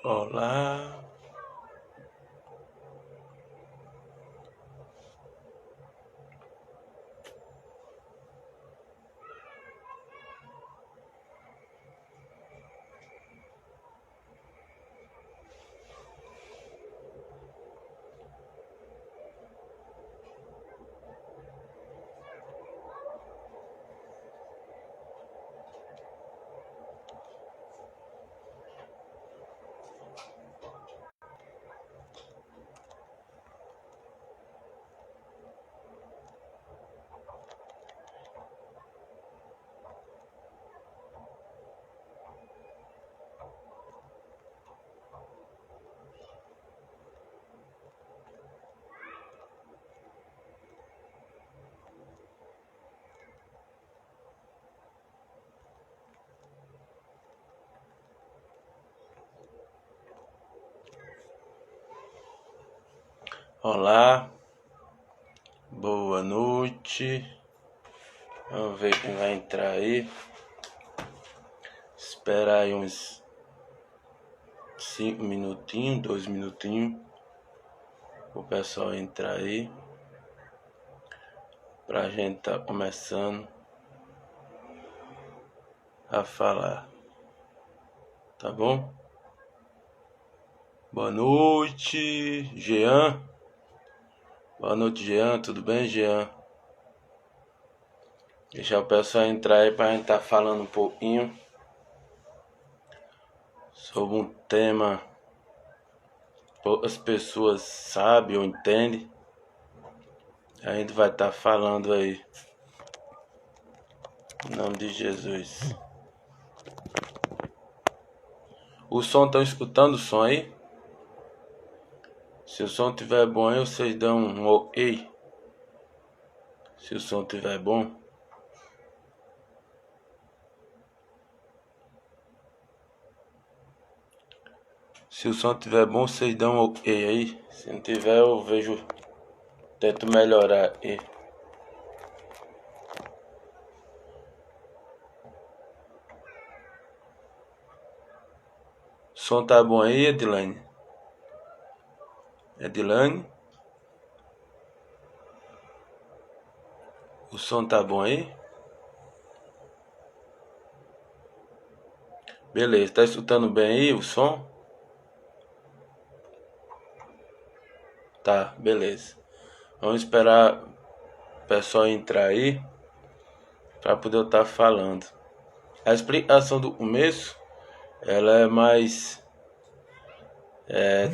Olá, olá, boa noite. Vamos ver quem vai entrar aí. Espera aí uns 5 minutinhos, 2 minutinhos, o pessoal entrar aí, pra gente tá começando a falar, tá bom? Boa noite, Jean. Boa noite, Jean. Tudo bem, Jean? Deixar o pessoal entrar aí pra gente tá falando um pouquinho sobre um tema que poucas pessoas sabem ou entendem. A gente vai estar falando aí. Em nome de Jesus. O som, estão escutando o som aí? Se o som estiver bom aí, vocês dão um ok. Se o som estiver bom. Se o som estiver bom, vocês dão um ok aí. Se não tiver, eu vejo. Tento melhorar aí. O som tá bom aí, Edilane? Edilane? O som tá bom aí? Beleza, tá escutando bem aí o som? Tá, beleza. Vamos esperar o pessoal entrar aí para poder eu estar falando. A explicação do começo, ela é mais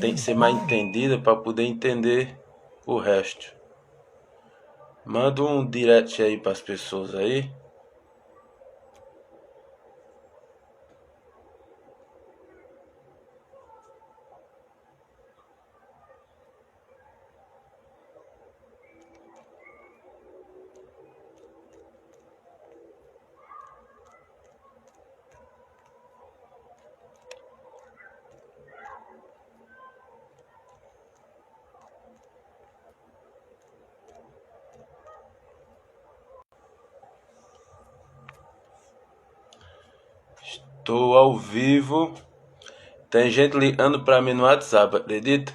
tem que ser mais entendida para poder entender o resto. Manda um direct aí para as pessoas aí. Estou ao vivo. Tem gente ligando para mim no WhatsApp, acredita?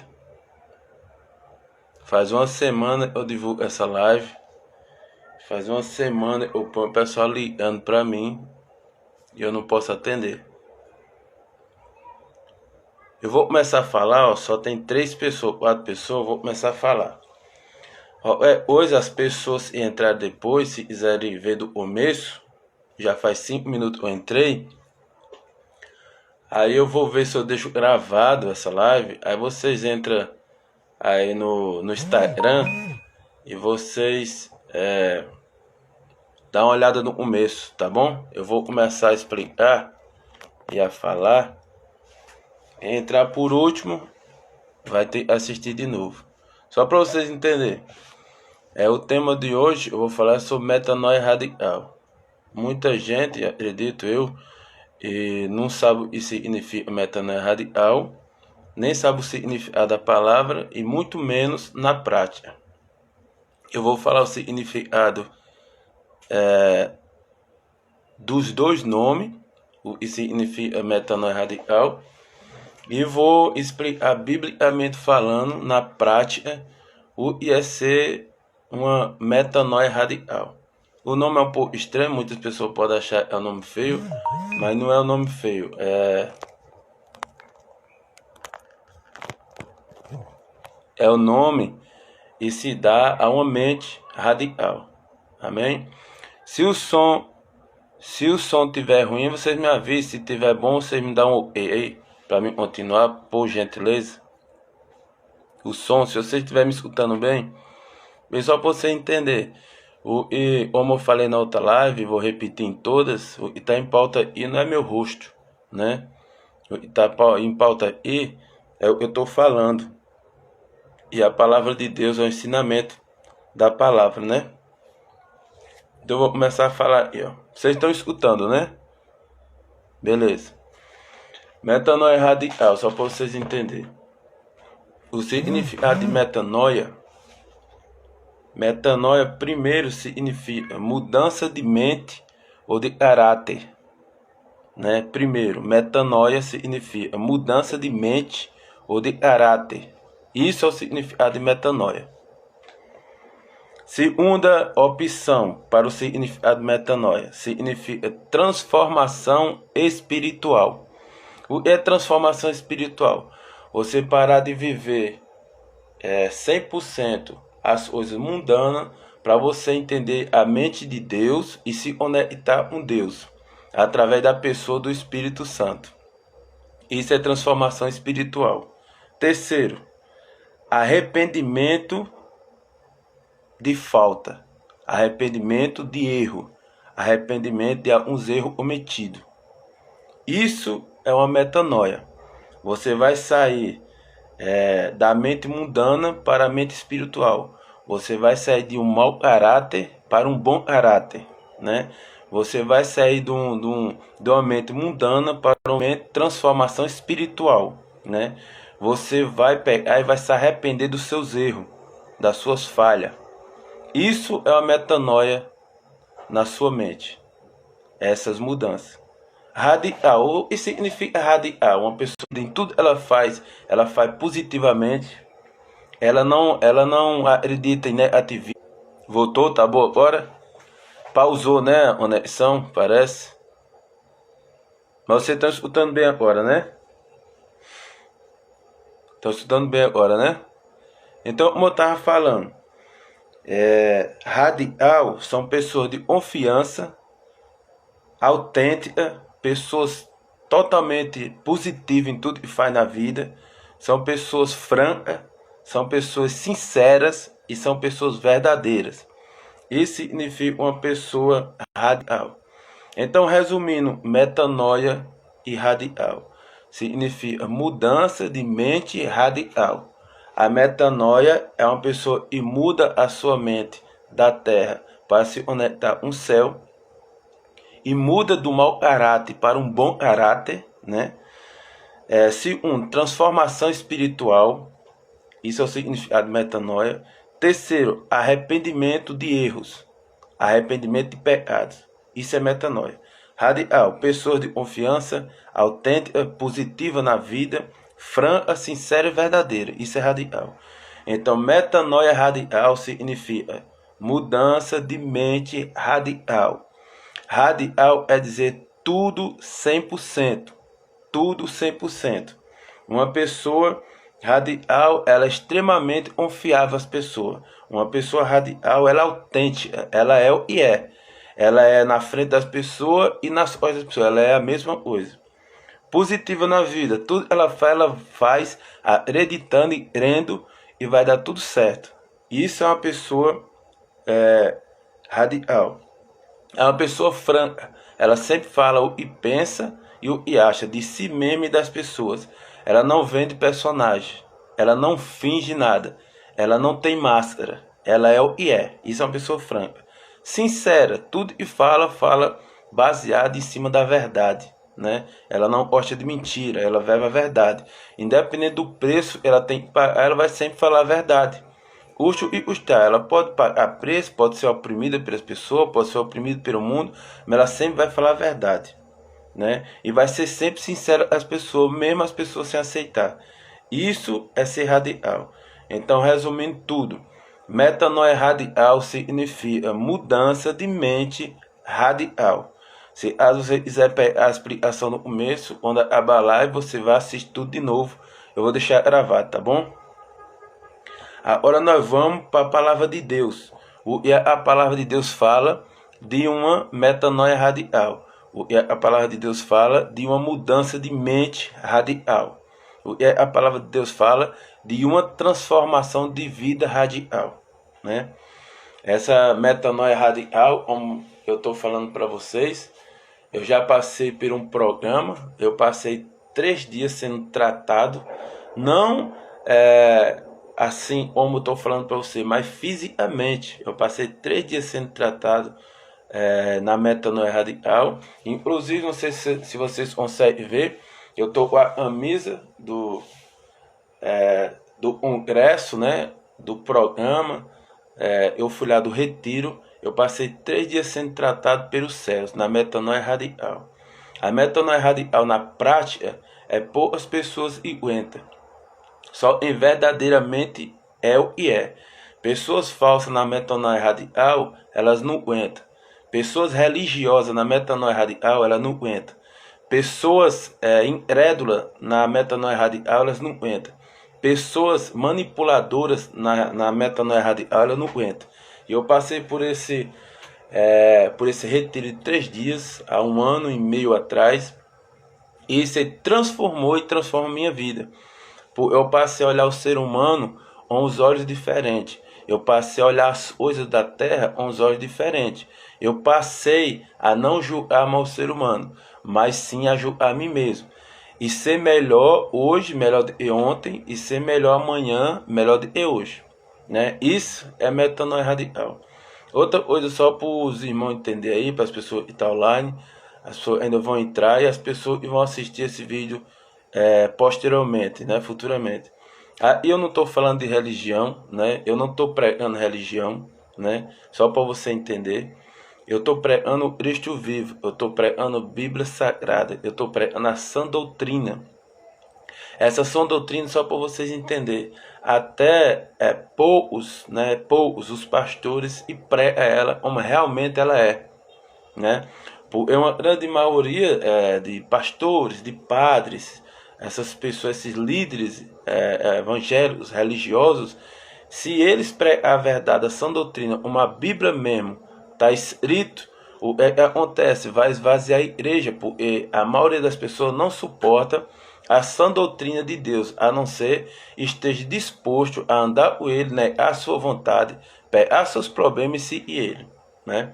Faz uma semana eu divulgo essa live. Faz uma semana eu ponho o pessoal ligando para mim e eu não posso atender. Eu vou começar a falar, ó, só tem 3 pessoas, 4 pessoas, eu vou começar a falar. Ó, hoje as pessoas que entraram depois, se quiserem ver do começo, já faz 5 minutos que eu entrei. Aí eu vou ver se eu deixo gravado essa live. Aí vocês entram aí no Instagram e vocês dá uma olhada no começo, tá bom? Eu vou começar a explicar e a falar. Entrar por último, vai ter que assistir de novo. Só para vocês entenderem. O tema de hoje eu vou falar sobre metanoia radical. Muita gente, acredito eu, e não sabe o que significa metanoia radical, nem sabe o significado da palavra e muito menos na prática. Eu vou falar o significado dos dois nomes, o que significa metanoia radical, E vou explicar biblicamente falando, na prática, o que é ser uma metanoia radical. O nome é um pouco estranho, muitas pessoas podem achar que é um nome feio, mas não é um nome feio, é o nome e se dá a uma mente radical. Amém? Se o som tiver ruim, vocês me avisem. Se tiver bom, vocês me dão um ok aí para mim continuar, por gentileza. O som, se vocês estiverem me escutando bem, só para você entender. E como eu falei na outra live, vou repetir em todas, o que está em pauta aí não é meu rosto, né? O que está em pauta aí é o que eu estou falando. E a palavra de Deus é o ensinamento da palavra, né? Então eu vou começar a falar aqui, ó. Vocês estão escutando, né? Beleza. Metanoia radical, só para vocês entenderem. O significado de metanoia. Metanoia primeiro significa mudança de mente ou de caráter, né? Primeiro, metanoia significa mudança de mente ou de caráter. Isso é o significado de metanoia. Segunda opção para o significado de metanoia significa transformação espiritual. O que é transformação espiritual? Você parar de viver 100% as coisas mundanas para você entender a mente de Deus e se conectar com Deus através da pessoa do Espírito Santo. Isso é transformação espiritual. Terceiro, arrependimento de falta, arrependimento de erro, arrependimento de alguns erros cometidos. Isso é uma metanoia. Você vai sair da mente mundana para a mente espiritual. Você vai sair de um mau caráter para um bom caráter, né? Você vai sair de uma mente mundana para uma mente de transformação espiritual, né? Você vai pegar e vai se arrepender dos seus erros, das suas falhas. Isso é uma metanoia na sua mente. Essas mudanças. Radical. O que significa radical? Uma pessoa em tudo ela faz positivamente. Ela não acredita em negativismo. Voltou, tá bom agora? Pausou, né? A conexão, parece. Mas vocês estão escutando bem agora, né? Estão escutando bem agora, né? Então, como eu estava falando, radical são pessoas de confiança, autêntica, pessoas totalmente positivas em tudo que faz na vida, são pessoas francas, são pessoas sinceras e são pessoas verdadeiras. Isso significa uma pessoa radical. Então, resumindo, metanoia e radical significa mudança de mente radical. A metanoia é uma pessoa que muda a sua mente da terra para se conectar com o céu e muda do mau caráter para um bom caráter, né? Segundo, transformação espiritual. Isso é o significado de metanoia. Terceiro, arrependimento de erros, arrependimento de pecados. Isso é metanoia. Radical, pessoas de confiança, autêntica, positiva na vida, franca, sincera e verdadeira. Isso é radical. Então, metanoia radical significa mudança de mente radical. Radical é dizer tudo 100%. Tudo 100%. Uma pessoa radical, ela é extremamente confiável às pessoas. Uma pessoa radical, ela é autêntica. Ela é o que é. Ela é na frente das pessoas e nas coisas das pessoas. Ela é a mesma coisa. Positiva na vida. Tudo que ela faz acreditando e crendo e vai dar tudo certo. Isso é uma pessoa radical. É uma pessoa franca. Ela sempre fala o que pensa e o que acha de si mesma e das pessoas. Ela não vende personagem. Ela não finge nada. Ela não tem máscara. Ela é o que é. Isso é uma pessoa franca. Sincera. Tudo que fala baseado em cima da verdade, né? Ela não gosta de mentira. Ela vive a verdade. Independente do preço que ela tem que pagar, ela vai sempre falar a verdade. Custe e custar. Ela pode pagar preço, pode ser oprimida pelas pessoas, pode ser oprimida pelo mundo, mas ela sempre vai falar a verdade, né? E vai ser sempre sincero às pessoas, mesmo as pessoas sem aceitar. Isso é ser radical. Então, resumindo tudo, metanoia radical significa mudança de mente radical. Se você quiser pegar a explicação no começo, quando acabar a live, você vai assistir tudo de novo. Eu vou deixar gravado, tá bom? Agora nós vamos para a palavra de Deus. E a palavra de Deus fala de uma metanoia radical. E a palavra de Deus fala de uma mudança de mente radical. E a palavra de Deus fala de uma transformação de vida radical, né? Essa metanoia radical, como eu estou falando para vocês, eu já passei por um programa, eu passei 3 dias sendo tratado, não assim como eu estou falando para você, mas fisicamente. Eu passei 3 dias sendo tratado na metanoia radical. Inclusive, não sei se vocês conseguem ver, eu estou com a camisa do congresso, né, do programa. Eu fui lá do retiro. Eu passei 3 dias sendo tratado pelos céus, na metanoia radical. A metanoia radical, na prática, é poucas pessoas aguentam. Só em verdadeiramente é o que é. Pessoas falsas na metanoia radical, elas não aguentam. Pessoas religiosas na metanoia radical, elas não aguentam. Pessoas incrédulas na metanoia radical, elas não aguentam. Pessoas manipuladoras na metanoia radical, elas não aguentam. E eu passei por esse retiro de 3 dias, há 1 ano e meio atrás. E isso transformou e transforma a minha vida. Eu passei a olhar o ser humano com os olhos diferentes. Eu passei a olhar as coisas da terra com os olhos diferentes. Eu passei a não julgar mais o ser humano, mas sim a julgar a mim mesmo. E ser melhor hoje, melhor do que ontem, e ser melhor amanhã, melhor do que hoje, né? Isso é metanoia radical. Outra coisa, só para os irmãos entenderem aí, para as pessoas que estão online, as pessoas ainda vão entrar e as pessoas que vão assistir esse vídeo posteriormente, né, futuramente. Eu não estou falando de religião, né? Eu não estou pregando religião, né? Só para você entender. Eu estou pregando Cristo vivo. Eu estou pregando Bíblia Sagrada. Eu estou pregando a sã doutrina. Essa sã doutrina, só para vocês entenderem. Até poucos os pastores e pregam ela como realmente ela é, né? É uma grande maioria de pastores, de padres, essas pessoas, esses líderes evangélicos, religiosos, se eles pregam a verdade, a sã doutrina, uma Bíblia mesmo, está escrito, o que acontece? Vai esvaziar a igreja, porque a maioria das pessoas não suporta a sã doutrina de Deus, a não ser esteja disposto a andar com ele, né, à sua vontade, pegar seus problemas e seguir ele, né?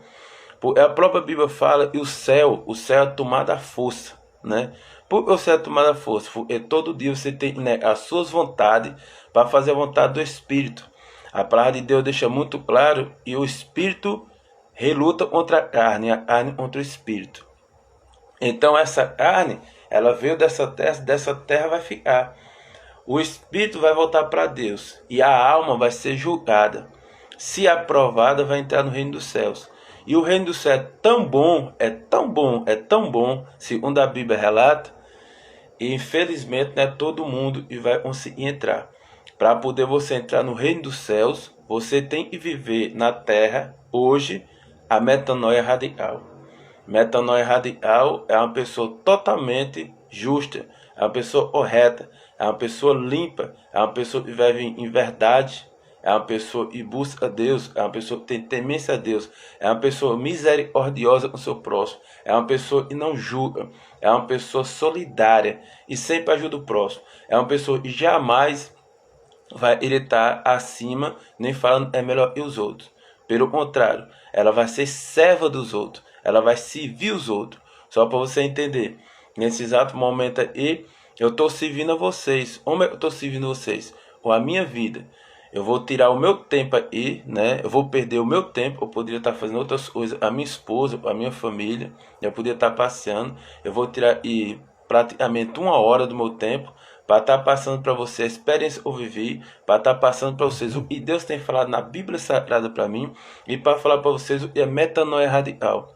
A própria Bíblia fala que o céu é tomado à força, né? Por que o céu é tomado à força? Porque todo dia você tem, né, as suas vontades para fazer a vontade do Espírito. A palavra de Deus deixa muito claro que o Espírito reluta contra a carne contra o Espírito. Então essa carne, ela veio dessa terra vai ficar. O Espírito vai voltar para Deus e a alma vai ser julgada. Se aprovada, vai entrar no reino dos céus. E o reino do céu é tão bom, segundo a Bíblia relata, e infelizmente não é todo mundo que vai conseguir entrar. Para poder você entrar no reino dos céus, você tem que viver na terra, hoje, a metanoia radical. Metanoia radical é uma pessoa totalmente justa, é uma pessoa correta, é uma pessoa limpa, é uma pessoa que vive em verdade, é uma pessoa que busca a Deus, é uma pessoa que tem temência a Deus, é uma pessoa misericordiosa com o seu próximo, é uma pessoa que não julga, é uma pessoa solidária e sempre ajuda o próximo, é uma pessoa que jamais vai estar acima, nem falando é melhor que os outros. Pelo contrário, ela vai ser serva dos outros, ela vai servir os outros. Só para você entender, nesse exato momento aí, eu estou servindo a vocês. Como eu estou servindo vocês? Com a minha vida. Eu vou tirar o meu tempo aí, né? Eu vou perder o meu tempo. Eu poderia estar fazendo outras coisas. A minha esposa, a minha família. Eu poderia estar passeando. Eu vou tirar praticamente 1 hora do meu tempo para estar passando para vocês a experiência que eu vivi, para estar passando para vocês o que Deus tem falado na Bíblia Sagrada para mim e para falar para vocês o que é metanoia radical.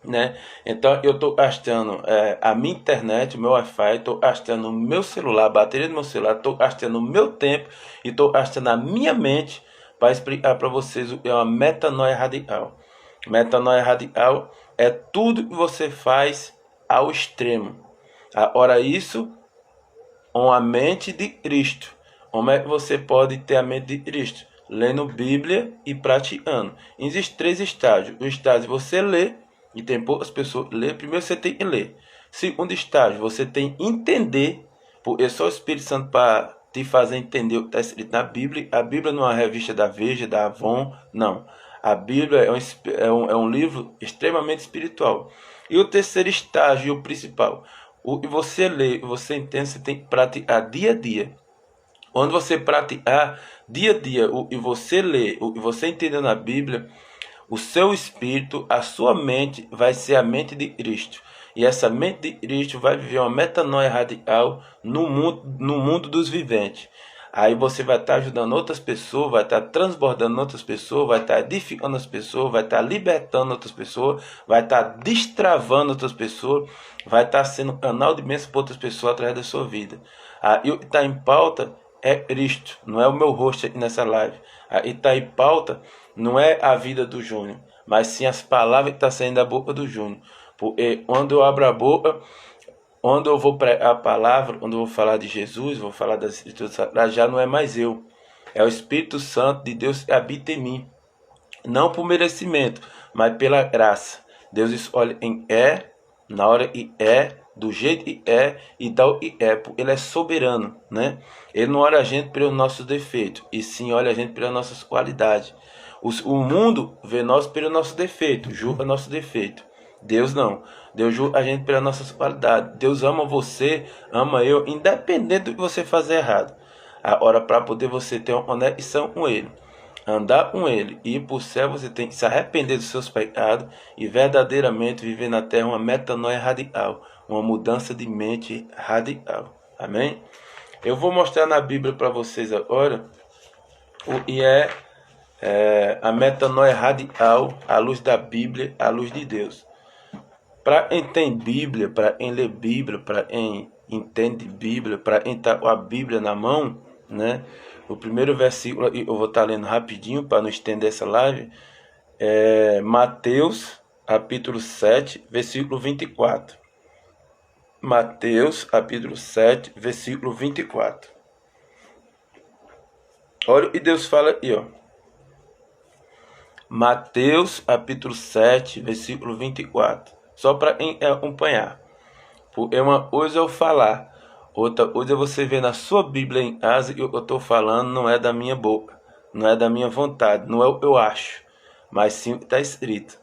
né? Então eu estou gastando a minha internet, o meu Wi-Fi, estou gastando o meu celular, a bateria do meu celular, estou gastando o meu tempo e estou gastando a minha mente para explicar para vocês o que é uma metanoia radical. Metanoia radical é tudo que você faz ao extremo. Ora, isso com a mente de Cristo. Como é que você pode ter a mente de Cristo? Lendo Bíblia e praticando. Existem 3 estágios. O estágio de você ler, e tem poucas pessoas que lê. Primeiro você tem que ler. Segundo estágio, você tem que entender, porque só o Espírito Santo para te fazer entender o que está escrito na Bíblia. A Bíblia não é uma revista da Veja, da Avon, não. A Bíblia é um livro extremamente espiritual. E o terceiro estágio, o principal, o que você lê, você entende, você tem que praticar dia a dia. Quando você praticar dia a dia o que você lê, o que você entendeu na Bíblia, o seu espírito, a sua mente vai ser a mente de Cristo. E essa mente de Cristo vai viver uma metanoia radical no mundo dos viventes. Aí você vai estar ajudando outras pessoas, vai estar transbordando outras pessoas, vai estar edificando as pessoas, vai estar libertando outras pessoas, vai estar destravando outras pessoas, vai estar sendo um canal de bênção para outras pessoas através da sua vida. E o que está em pauta é Cristo, não é o meu rosto aqui nessa live. E está em pauta não é a vida do Júnior, mas sim as palavras que estão saindo da boca do Júnior. Porque quando eu abro a boca, quando eu vou pregar a palavra, quando eu vou falar de Jesus, vou falar das Escrituras Sagradas, já não é mais eu. É o Espírito Santo de Deus que habita em mim. Não por merecimento, mas pela graça. Deus escolhe em na hora e do jeito que e dá o que porque Ele é soberano, né? Ele não olha a gente pelos nossos defeitos, e sim olha a gente pelas nossas qualidades. O mundo vê nós pelo nosso defeito, julga nosso defeito. Deus não. Deus julga a gente pelas nossas qualidades. Deus ama você, ama eu, independente do que você fazer errado. Agora, para poder você ter uma conexão com Ele, andar com Ele e ir para o céu, você tem que se arrepender dos seus pecados e verdadeiramente viver na terra uma metanoia radical, uma mudança de mente radical. Amém? Eu vou mostrar na Bíblia para vocês agora o que é a metanoia radical à luz da Bíblia, à luz de Deus. Para quem tem Bíblia, para quem lê Bíblia, para quem entende Bíblia, para quem está com a Bíblia na mão, né? O primeiro versículo, eu vou estar lendo rapidinho para não estender essa live, é Mateus, capítulo 7, versículo 24. Mateus, capítulo 7, versículo 24. Olha o que Deus fala aqui, ó. Mateus, capítulo 7, versículo 24. Só para acompanhar. Porque uma coisa é eu falar, outra coisa é você ver na sua Bíblia em casa que o que eu estou falando não é da minha boca, não é da minha vontade, não é o que eu acho, mas sim o que está escrito.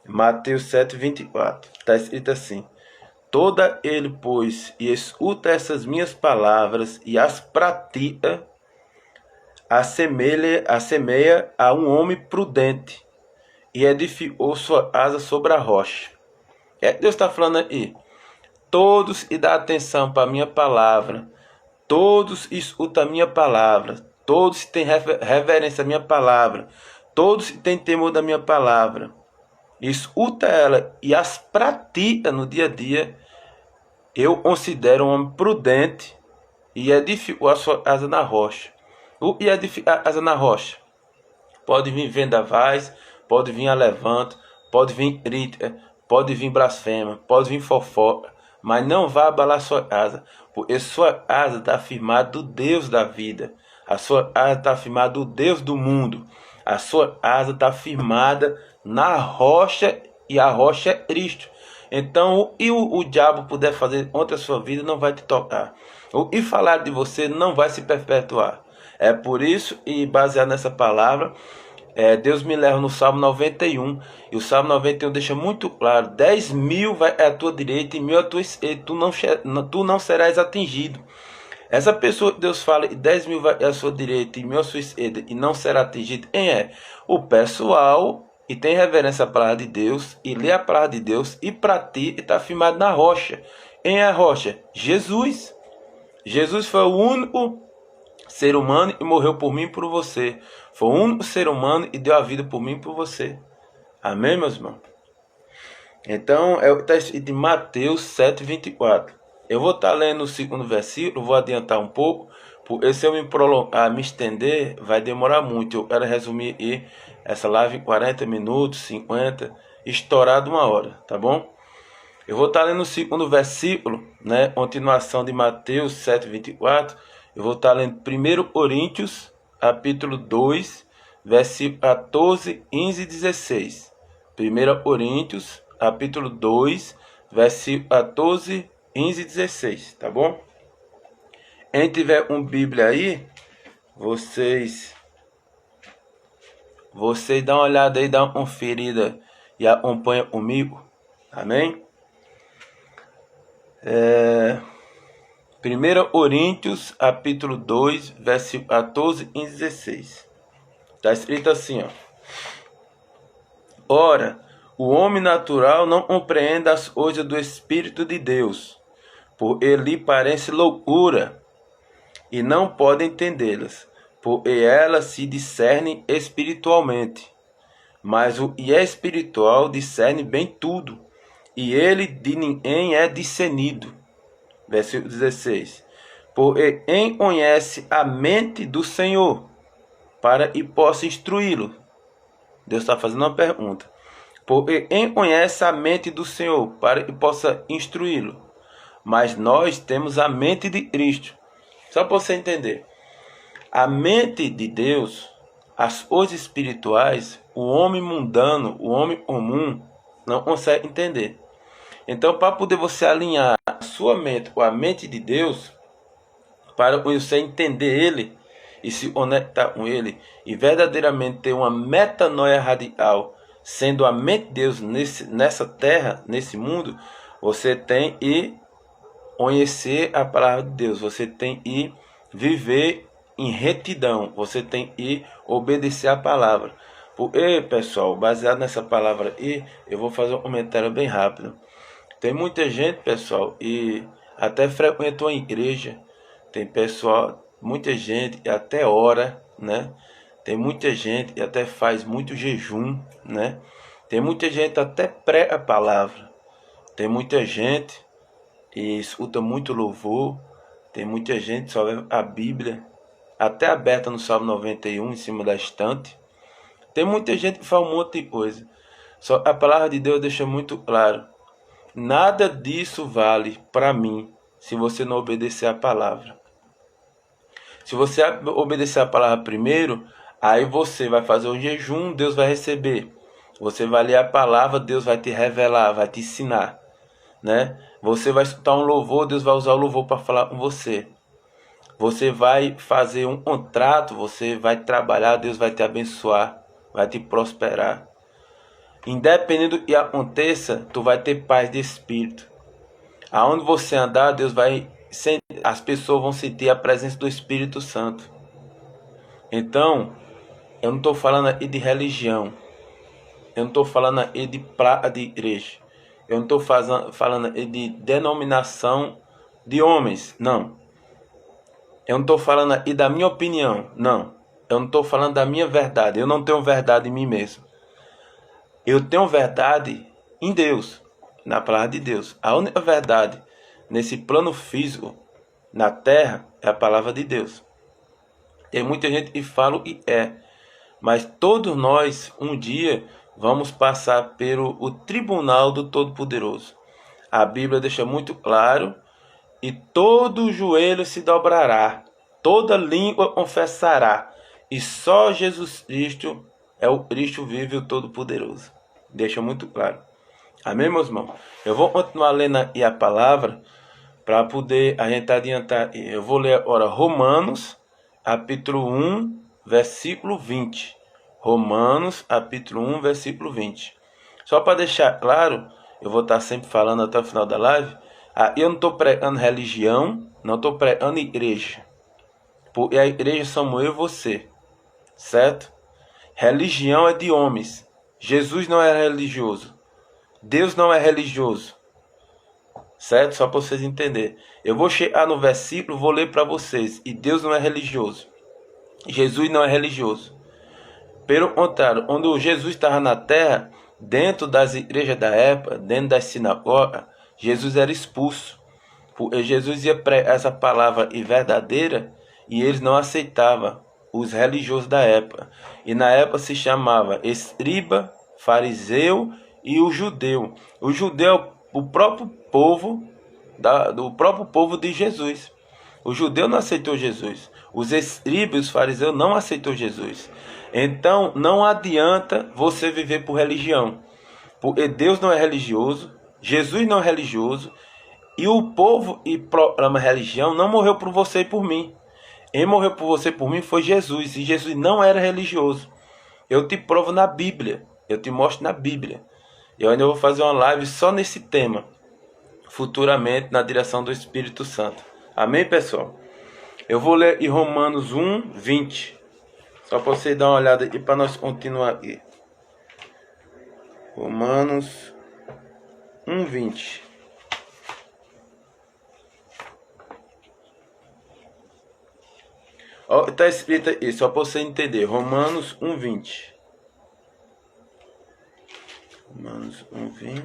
Mateus 7, 24. Está escrito assim: toda ele, pois, e escuta essas minhas palavras e as pratica, assemelha a um homem prudente e edificou sua casa sobre a rocha. Deus está falando aí. Todos e dá atenção para a minha palavra. Todos escutam a minha palavra. Todos têm reverência à minha palavra. Todos têm temor da minha palavra. Escuta ela e as pratica no dia a dia. Eu considero um homem prudente e edificou a sua casa na rocha. O que edificar a casa na rocha? Pode vir vendavais, pode vir alevanto, pode vir crítica, pode vir blasfema, pode vir fofoca, mas não vai abalar sua casa, porque sua casa está firmada do Deus da vida, a sua casa está firmada do Deus do mundo, a sua casa está firmada na rocha e a rocha é Cristo. Então, o diabo puder fazer contra a sua vida não vai te tocar. O que falar de você não vai se perpetuar. É por isso, e baseado nessa palavra, Deus me leva no Salmo 91, e o Salmo 91 deixa muito claro: 10.000 vai à tua direita e 1.000 à tua esquerda, tu não serás atingido. Essa pessoa que Deus fala, 10.000 vai à sua direita e 1.000 à sua esquerda e não será atingido, quem é? O pessoal que tem reverência à palavra de Deus e lê a palavra de Deus e pratica e está firmado na rocha. Quem é a rocha? Jesus. Jesus foi o único ser humano e morreu por mim e por você. Foi o único ser humano e deu a vida por mim e por você. Amém, meus irmãos? Então, está escrito em Mateus 7:24. Eu vou estar lendo o segundo versículo, vou adiantar um pouco, porque se eu me prolongar, me estender, vai demorar muito. Eu quero resumir aí essa live em 40 minutos, 50, estourado 1 hora, tá bom? Eu vou estar lendo o segundo versículo, né? Continuação de Mateus 7:24. Eu vou estar lendo 1 Coríntios, capítulo 2, versículo 14, 15 e 16. 1 Coríntios, capítulo 2, versículo 14, 15 e 16, tá bom? Quem tiver um Bíblia aí, vocês dão uma olhada aí, dão uma conferida e acompanha comigo, amém? 1 Coríntios, capítulo 2, versículo 14 e 16. Está escrito assim, ó. Ora, o homem natural não compreende as coisas do Espírito de Deus, por ele lhe parece loucura, e não pode entendê-las, porque elas se discernem espiritualmente. Mas o que é espiritual discerne bem tudo, e ele de ninguém é discernido. Versículo 16. Porque quem conhece a mente do Senhor, para que possa instruí-lo? Deus está fazendo uma pergunta. Porque quem conhece a mente do Senhor, para que possa instruí-lo? Mas nós temos a mente de Cristo. Só para você entender. A mente de Deus, as coisas espirituais, o homem mundano, o homem comum, não consegue entender. Então, para poder você alinhar a sua mente com a mente de Deus, para você entender Ele e se conectar com Ele, e verdadeiramente ter uma metanoia radical, sendo a mente de Deus nessa terra, nesse mundo, você tem que conhecer a palavra de Deus, você tem que viver em retidão, você tem que obedecer a palavra. Porque, pessoal, baseado nessa palavra aí, eu vou fazer um comentário bem rápido. Tem muita gente, pessoal, e até frequentou a igreja. Tem pessoal, muita gente e até ora, né? Tem muita gente e até faz muito jejum, né? Tem muita gente até prega a palavra. Tem muita gente e escuta muito louvor. Tem muita gente que só lê a Bíblia, até aberta no Salmo 91, em cima da estante. Tem muita gente que faz um monte de coisa. Só a palavra de Deus deixa muito claro. Nada disso vale para mim se você não obedecer a palavra. Se você obedecer a palavra primeiro, aí você vai fazer o jejum, Deus vai receber. Você vai ler a palavra, Deus vai te revelar, vai te ensinar, né? Você vai escutar um louvor, Deus vai usar o louvor para falar com você. Você vai fazer um contrato, você vai trabalhar, Deus vai te abençoar, vai te prosperar. Independente do que aconteça, tu vai ter paz de espírito. Aonde você andar, Deus vai, as pessoas vão sentir a presença do Espírito Santo. Então, eu não estou falando aí de religião. Eu não estou falando aí de placa de igreja. Eu não estou falando aí de denominação de homens. Não. Eu não estou falando aí da minha opinião. Não. Eu não estou falando da minha verdade. Eu não tenho verdade em mim mesmo. Eu tenho verdade em Deus, na palavra de Deus. A única verdade nesse plano físico, na terra, é a palavra de Deus. Tem muita gente que fala e mas todos nós, um dia, vamos passar pelo tribunal do Todo-Poderoso. A Bíblia deixa muito claro, e todo joelho se dobrará, toda língua confessará, e só Jesus Cristo é o Cristo vivo e o Todo-Poderoso. Deixa muito claro. Amém, meus irmãos? Eu vou continuar lendo a palavra para poder a gente adiantar. Eu vou ler agora Romanos, capítulo 1, versículo 20. Romanos, capítulo 1, versículo 20. Só para deixar claro, eu vou estar sempre falando até o final da live. Eu não estou pregando religião, não estou pregando igreja. Porque a igreja somos eu e você, certo? Religião é de homens. Jesus não é religioso. Deus não é religioso. Certo? Só para vocês entenderem. Eu vou chegar no versículo, vou ler para vocês. E Deus não é religioso. Jesus não é religioso. Pelo contrário, quando Jesus estava na terra, dentro das igrejas da época, dentro das sinagogas, Jesus era expulso. Porque Jesus ia pregar essa palavra verdadeira e eles não aceitavam, os religiosos da época. E na época se chamava escriba, fariseu e o judeu. O judeu é o próprio povo, do próprio povo de Jesus. O judeu não aceitou Jesus. Os escribas e os fariseus não aceitou Jesus. Então não adianta você viver por religião. Porque Deus não é religioso, Jesus não é religioso, e o povo e proclama religião não morreu por você e por mim. Quem morreu por você e por mim foi Jesus, e Jesus não era religioso. Eu te provo na Bíblia, eu te mostro na Bíblia. Eu ainda vou fazer uma live só nesse tema, futuramente, na direção do Espírito Santo. Amém, pessoal? Eu vou ler em Romanos 1, 20. Só para você dar uma olhada aqui para nós continuar aqui. Romanos 1, 20. Está escrito aí, só para você entender. Romanos 1, 20. Romanos 1, 20.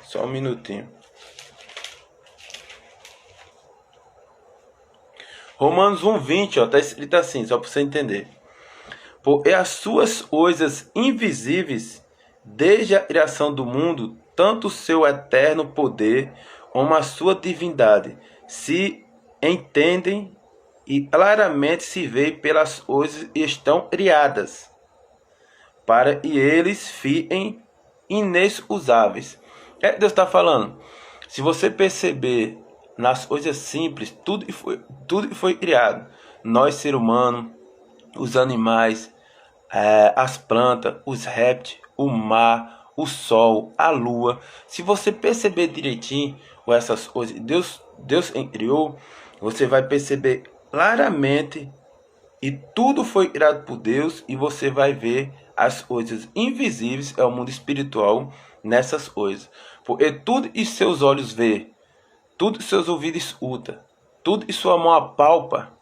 Só um minutinho. Romanos 1, 20, está escrito assim, só para você entender. Porque as suas coisas invisíveis, desde a criação do mundo, tanto o seu eterno poder como a sua divindade, se entendem e claramente se vê pelas coisas que estão criadas, para que eles fiquem inexcusáveis. Deus está falando. Se você perceber nas coisas simples, tudo que foi criado, nós, ser humano, os animais, as plantas, os répteis, o mar, o sol, a lua, se você perceber direitinho essas coisas, Deus criou, você vai perceber claramente, e tudo foi criado por Deus, e você vai ver as coisas invisíveis, é o mundo espiritual, nessas coisas. Porque tudo que seus olhos vê, tudo que seus ouvidos escutam, tudo que sua mão apalpa,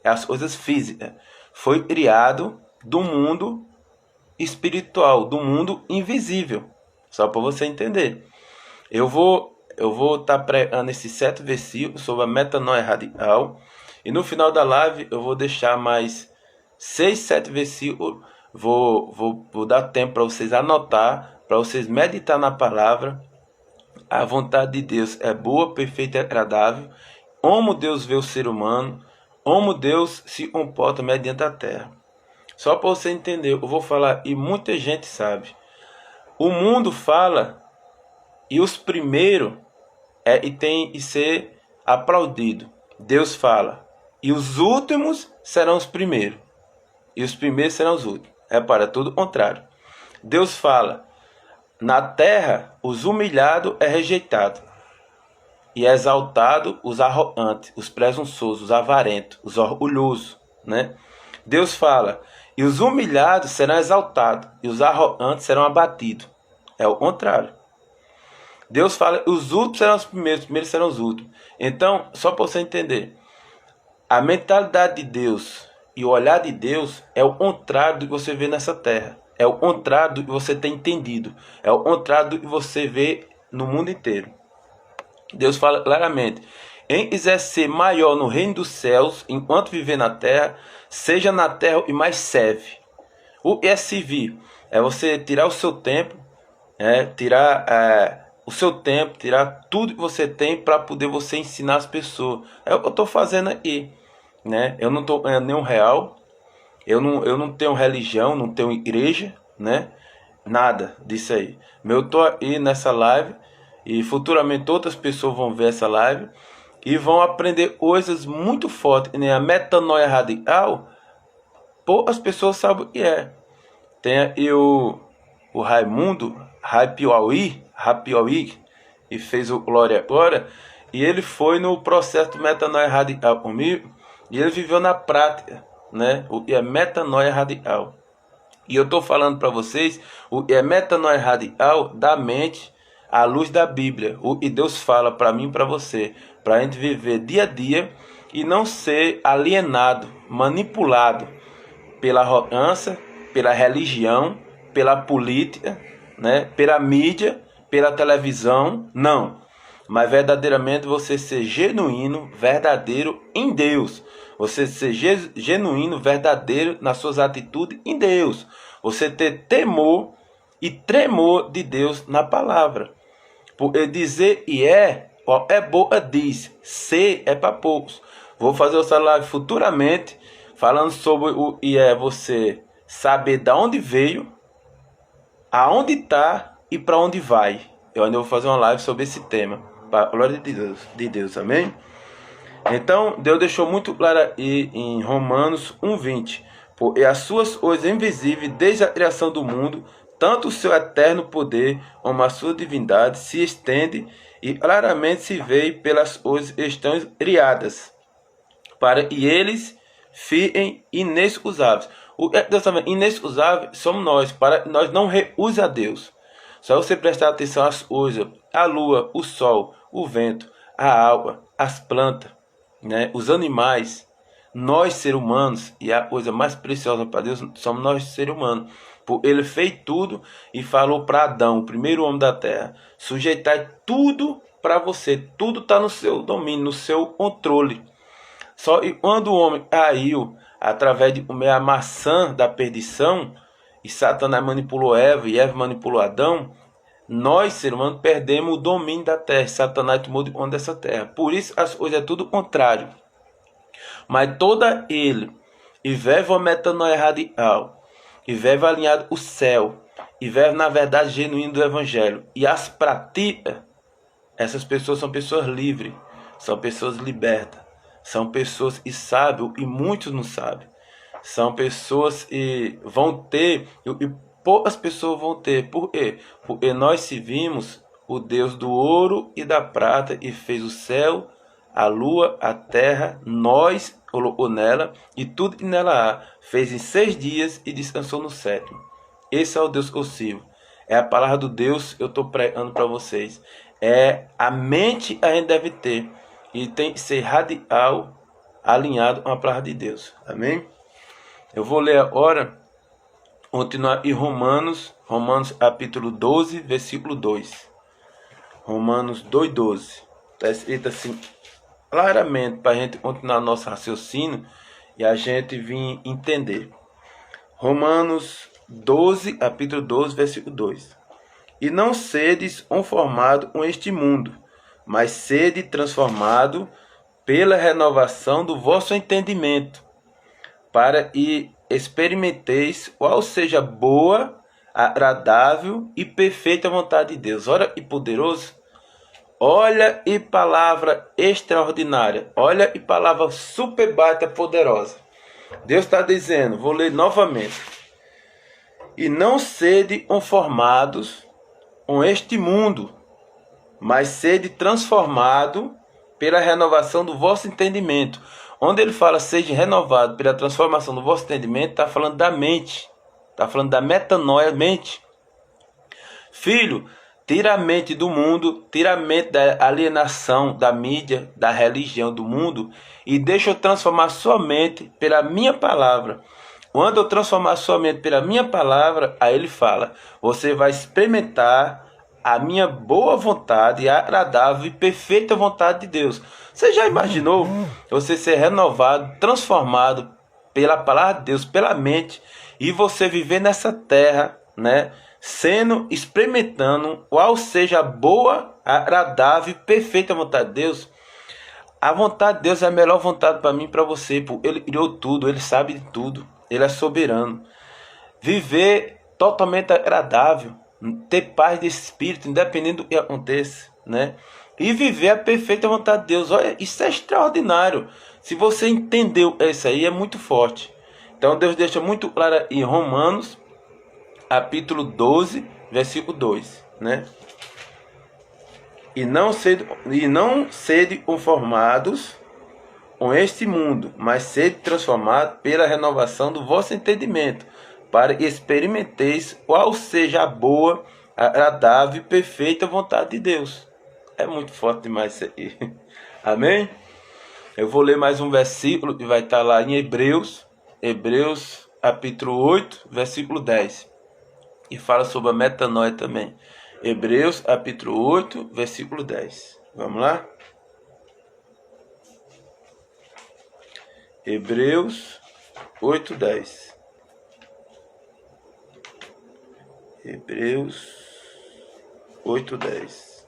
as coisas físicas, foi criado do mundo espiritual, do mundo invisível. Só para você entender. Eu vou estar pregando esses 7 versículos sobre a metanoia radical. E no final da live eu vou deixar mais 6, 7 versículos. Vou dar tempo para vocês anotar, para vocês meditar na palavra. A vontade de Deus é boa, perfeita e agradável. Como Deus vê o ser humano, como Deus se comporta mediante a terra. Só para você entender, eu vou falar e muita gente sabe. O mundo fala e os primeiros e tem que ser aplaudido. Deus fala e os últimos serão os primeiros, e os primeiros serão os últimos. Repara, tudo o contrário. Deus fala: na terra os humilhados é rejeitado, e é exaltado os arrogantes, os presunçosos, os avarentos, os orgulhosos, né? Deus fala: e os humilhados serão exaltados, e os arrogantes serão abatidos. É o contrário. Deus fala: os últimos serão os primeiros serão os últimos. Então, só para você entender, a mentalidade de Deus e o olhar de Deus é o contrário do que você vê nessa terra. É o contrário do que você tem entendido. É o contrário do que você vê no mundo inteiro. Deus fala claramente: quem quiser ser maior no reino dos céus, enquanto viver na terra, seja na terra e mais serve. O que é servir? É você tirar o seu tempo, tirar tudo que você tem para poder você ensinar as pessoas. É o que eu estou fazendo aqui, né? Eu não estou ganhando nenhum real, eu não tenho religião, não tenho igreja, né? Nada disso aí. Eu estou aí nessa live e futuramente outras pessoas vão ver essa live e vão aprender coisas muito fortes, né? A metanoia radical, poucas pessoas sabem o que é. Tem aí o Raimundo Rapiauí, e fez o Glória Agora, e ele foi no processo de metanoia radical comigo, e ele viveu na prática, né? O que é metanoia radical. E eu estou falando para vocês o que é metanoia radical da mente à luz da Bíblia. O que Deus fala para mim e para você, para a gente viver dia a dia e não ser alienado, manipulado pela arrogância, pela religião, pela política, né? Pela mídia, pela televisão, não. Mas verdadeiramente você ser genuíno, verdadeiro em Deus. Você ser genuíno, verdadeiro nas suas atitudes em Deus. Você ter temor e tremor de Deus na palavra. Por ele dizer e é boa diz, ser é para poucos. Vou fazer outra live futuramente falando sobre o e é você saber de onde veio, aonde está e para onde vai. Eu ainda vou fazer uma live sobre esse tema, para a glória de Deus, amém? Então, Deus deixou muito claro aí em Romanos 1:20, e as suas coisas invisíveis desde a criação do mundo, tanto o seu eterno poder como a sua divindade se estende e claramente se vê pelas coisas que estão criadas, para que eles fiquem inexcusáveis. O que Deus também inexcusável somos nós, para que nós não reuse a Deus. Só você prestar atenção às coisas, a lua, o sol, o vento, a água, as plantas, né, os animais, nós seres humanos, e a coisa mais preciosa para Deus somos nós seres humanos. Ele fez tudo e falou para Adão, o primeiro homem da terra, sujeitar tudo para você, tudo está no seu domínio, no seu controle. Só que quando o homem caiu através de comer a maçã da perdição, e Satanás manipulou Eva e Eva manipulou Adão, nós, seres humanos, perdemos o domínio da terra. Satanás tomou de conta dessa terra. Por isso as coisas é tudo contrário. Mas toda ele, e vive uma metanoia radical, e vive alinhado o céu, e vive na verdade genuína do evangelho, e as pratica, essas pessoas são pessoas livres, são pessoas libertas, são pessoas que sabem, e muitos não sabem. São pessoas que vão ter, e poucas pessoas vão ter. Por quê? Porque nós servimos o Deus do ouro e da prata, e fez o céu, a lua, a terra, nós colocou nela, e tudo que nela há, fez em 6 dias e descansou no 7º. Esse é o Deus que eu sirvo. É a palavra do Deus que eu estou pregando para vocês. É a mente que a gente deve ter, e tem que ser radical, alinhado com a palavra de Deus. Amém? Eu vou ler agora, continuar em Romanos capítulo 12, versículo 2. Romanos 2:12. Está escrito assim, claramente, para a gente continuar nosso raciocínio e a gente vir entender. Romanos 12, capítulo 12, versículo 2. E não sedes conformado com este mundo, mas sede transformado pela renovação do vosso entendimento, para que experimenteis qual seja boa, agradável e perfeita vontade de Deus. Olha que poderoso. Olha e palavra extraordinária. Olha e palavra super baita poderosa. Deus está dizendo, vou ler novamente. E não sede conformados com este mundo, mas sede transformado pela renovação do vosso entendimento. Onde ele fala seja renovado pela transformação do vosso entendimento, está falando da mente. Está falando da metanoia, mente. Filho, tira a mente do mundo, tira a mente da alienação, da mídia, da religião do mundo, e deixa eu transformar sua mente pela minha palavra. Quando eu transformar sua mente pela minha palavra, aí ele fala, você vai experimentar a minha boa vontade, a agradável e perfeita vontade de Deus. Você já imaginou você ser renovado, transformado pela palavra de Deus, pela mente, e você viver nessa terra, né, experimentando qual seja a boa, agradável e perfeita vontade de Deus? A vontade de Deus é a melhor vontade para mim e para você, porque Ele criou tudo, Ele sabe de tudo, Ele é soberano. Viver totalmente agradável, ter paz de espírito, independente do que aconteça, né? E viver a perfeita vontade de Deus. Olha, isso é extraordinário. Se você entendeu isso aí, é muito forte. Então Deus deixa muito claro em Romanos, capítulo 12, versículo 2, né? E não sede conformados com este mundo, mas sede transformados pela renovação do vosso entendimento, para que experimenteis qual seja a boa, agradável e perfeita vontade de Deus. É muito forte demais isso aí. Amém? Eu vou ler mais um versículo que vai estar lá em Hebreus capítulo 8, versículo 10. e fala sobre a metanoia também. Hebreus capítulo 8, versículo 10. Vamos lá? Hebreus 8, 10. Hebreus 8, 10.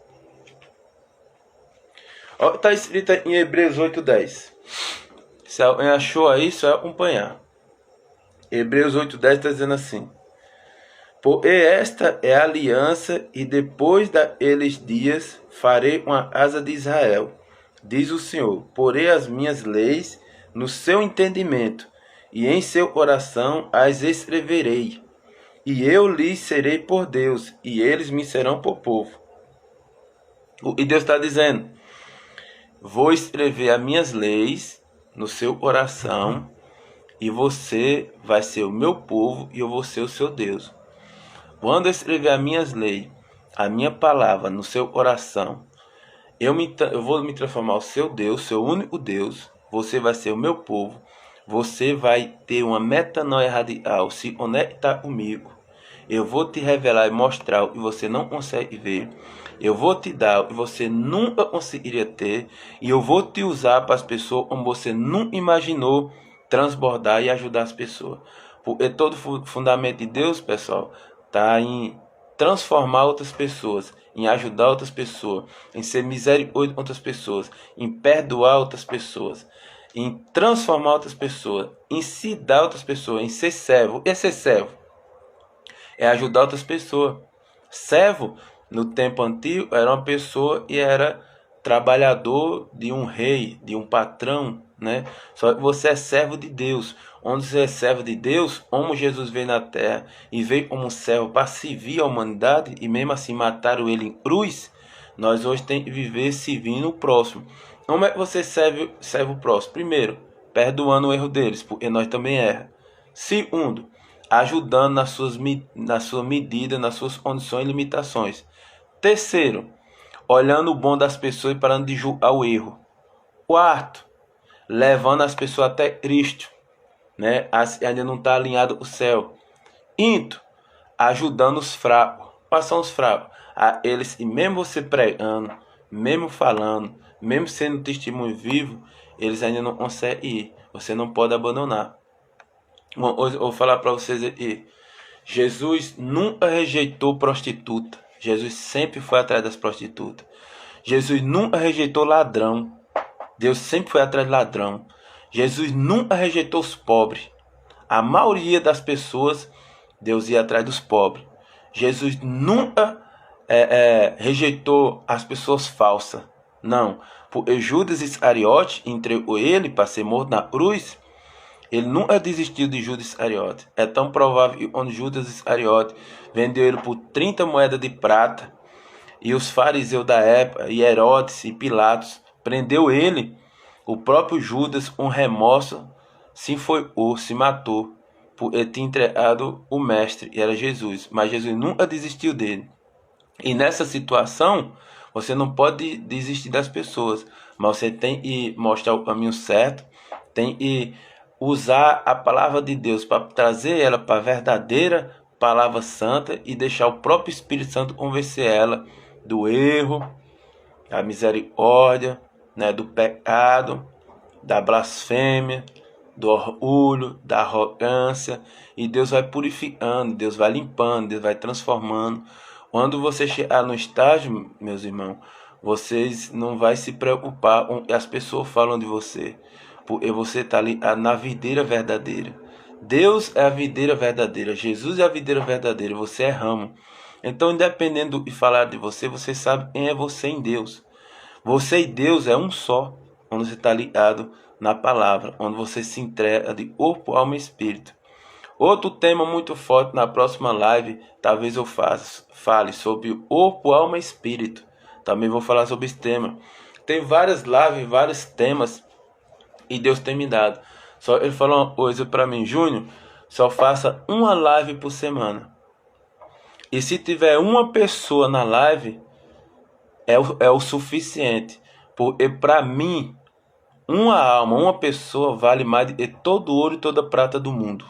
Está escrito em Hebreus 8, 10. Se alguém achou aí, só acompanhar. Hebreus 8, 10 está dizendo assim: Porque esta é a aliança, e depois daqueles dias farei uma asa de Israel, diz o Senhor. Porei as minhas leis no seu entendimento, e em seu coração as escreverei. E eu lhes serei por Deus, e eles me serão por povo. E Deus está dizendo: vou escrever as minhas leis no seu coração, e você vai ser o meu povo, e eu vou ser o seu Deus. Quando eu escrever as minhas leis, a minha palavra no seu coração, eu vou me transformar o seu Deus, seu único Deus. Você vai ser o meu povo. Você vai ter uma metanoia radical, se conectar comigo. Eu vou te revelar e mostrar o que você não consegue ver. Eu vou te dar o que você nunca conseguiria ter. E eu vou te usar para as pessoas como você nunca imaginou transbordar e ajudar as pessoas. Porque todo fundamento de Deus, pessoal, está em transformar outras pessoas, em ajudar outras pessoas, em ser misericórdia com outras pessoas, em perdoar outras pessoas, em transformar outras pessoas, em se dar outras pessoas, em ser servo. E ser servo é ajudar outras pessoas. Servo, no tempo antigo, era uma pessoa e era trabalhador de um rei, de um patrão, né? Só que você é servo de Deus. Onde você é servo de Deus, como Jesus veio na terra e veio como um servo para servir a humanidade, e mesmo assim mataram ele em cruz, nós hoje temos que viver servindo o próximo. Como é que você serve o próximo? Primeiro, perdoando o erro deles, porque nós também erramos. Segundo, ajudando na sua medida, nas suas condições e limitações. Terceiro, olhando o bom das pessoas e parando de julgar o erro. Quarto, levando as pessoas até Cristo, né? Ainda não está alinhado com o céu. Quinto, ajudando os fracos. Quais são os fracos? A eles, e mesmo você pregando, mesmo falando, mesmo sendo testemunho vivo, eles ainda não conseguem ir. Você não pode abandonar. Hoje eu vou falar para vocês aqui. Jesus nunca rejeitou prostituta. Jesus sempre foi atrás das prostitutas. Jesus nunca rejeitou ladrão. Deus sempre foi atrás de ladrão. Jesus nunca rejeitou os pobres. A maioria das pessoas, Deus ia atrás dos pobres. Jesus nunca rejeitou as pessoas falsas. Não. Porque Judas Iscariote entregou ele para ser morto na cruz. Ele nunca desistiu de Judas Iscariote. É tão provável que quando Judas Iscariote vendeu ele por 30 moedas de prata, e os fariseus da época, e Herodes e Pilatos, prendeu ele, o próprio Judas, com remorso, se enforcou, se matou, por ele ter entregado o mestre, e era Jesus. Mas Jesus nunca desistiu dele. E nessa situação, você não pode desistir das pessoas, mas você tem que mostrar o caminho certo, tem que usar a palavra de Deus para trazer ela para a verdadeira palavra santa e deixar o próprio Espírito Santo convencer ela do erro, da misericórdia, né, do pecado, da blasfêmia, do orgulho, da arrogância. E Deus vai purificando, Deus vai limpando, Deus vai transformando. Quando você chegar no estágio, meus irmãos, vocês não vai se preocupar com o que as pessoas falam de você, porque você está ali na videira verdadeira. Deus é a videira verdadeira, Jesus é a videira verdadeira, você é ramo. Então, independente do que falar de você, você sabe quem é você em Deus. Você e Deus é um só, quando você está ligado na palavra, quando você se entrega de corpo, alma e espírito. Outro tema muito forte na próxima live, talvez eu fale sobre o corpo, alma e espírito. Também vou falar sobre esse tema. Tem várias lives, vários temas, e Deus tem me dado. Só ele falou uma coisa para mim: Júnior, só faça uma live por semana. E se tiver uma pessoa na live, é o suficiente. Porque para mim, uma alma, uma pessoa vale mais de todo ouro e toda prata do mundo.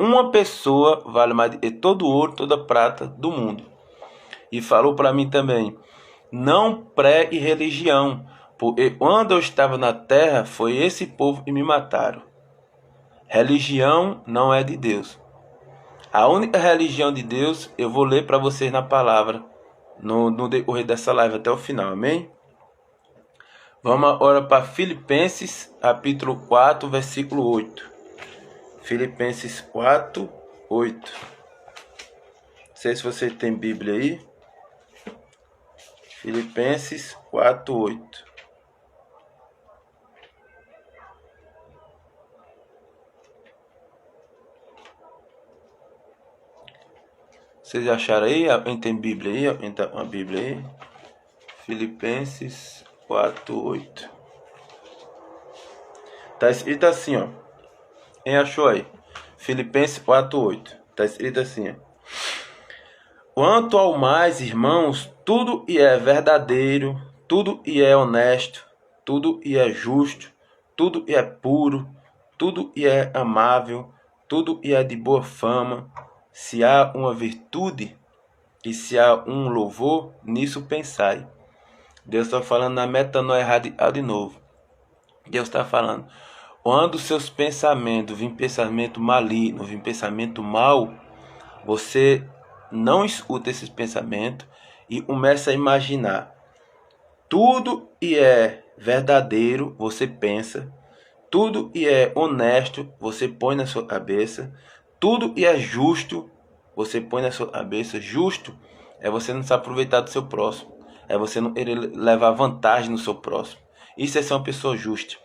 uma pessoa vale mais de todo o ouro, toda a prata do mundo. E falou para mim também, não pregue religião, porque quando eu estava na terra, foi esse povo que me mataram. Religião não é de Deus. A única religião de Deus, eu vou ler para vocês na palavra, no decorrer dessa live até o final, amém? Vamos agora para Filipenses, capítulo 4, versículo 8. Filipenses 4, 8. Não sei se você tem Bíblia aí. Filipenses 4, 8. Vocês acharam aí? Alguém tem Bíblia aí? Alguém tá com a Bíblia aí? Filipenses 4, 8. Tá escrito assim, ó. Quem achou aí? Filipenses 4, 8. Tá escrito assim, ó. Quanto ao mais, irmãos, tudo e é verdadeiro, tudo e é honesto, tudo e é justo, tudo e é puro, tudo e é amável, tudo e é de boa fama, se há uma virtude e se há um louvor, nisso pensai. Deus está falando na metanoia radical de novo. Deus está falando, quando seus pensamentos vêm pensamento maligno, vêm pensamento mal, você não escuta esses pensamentos e começa a imaginar. Tudo e é verdadeiro, você pensa. Tudo e é honesto, você põe na sua cabeça. Tudo e é justo, você põe na sua cabeça. Justo é você não se aproveitar do seu próximo. É você não querer levar vantagem no seu próximo. Isso é ser uma pessoa justa.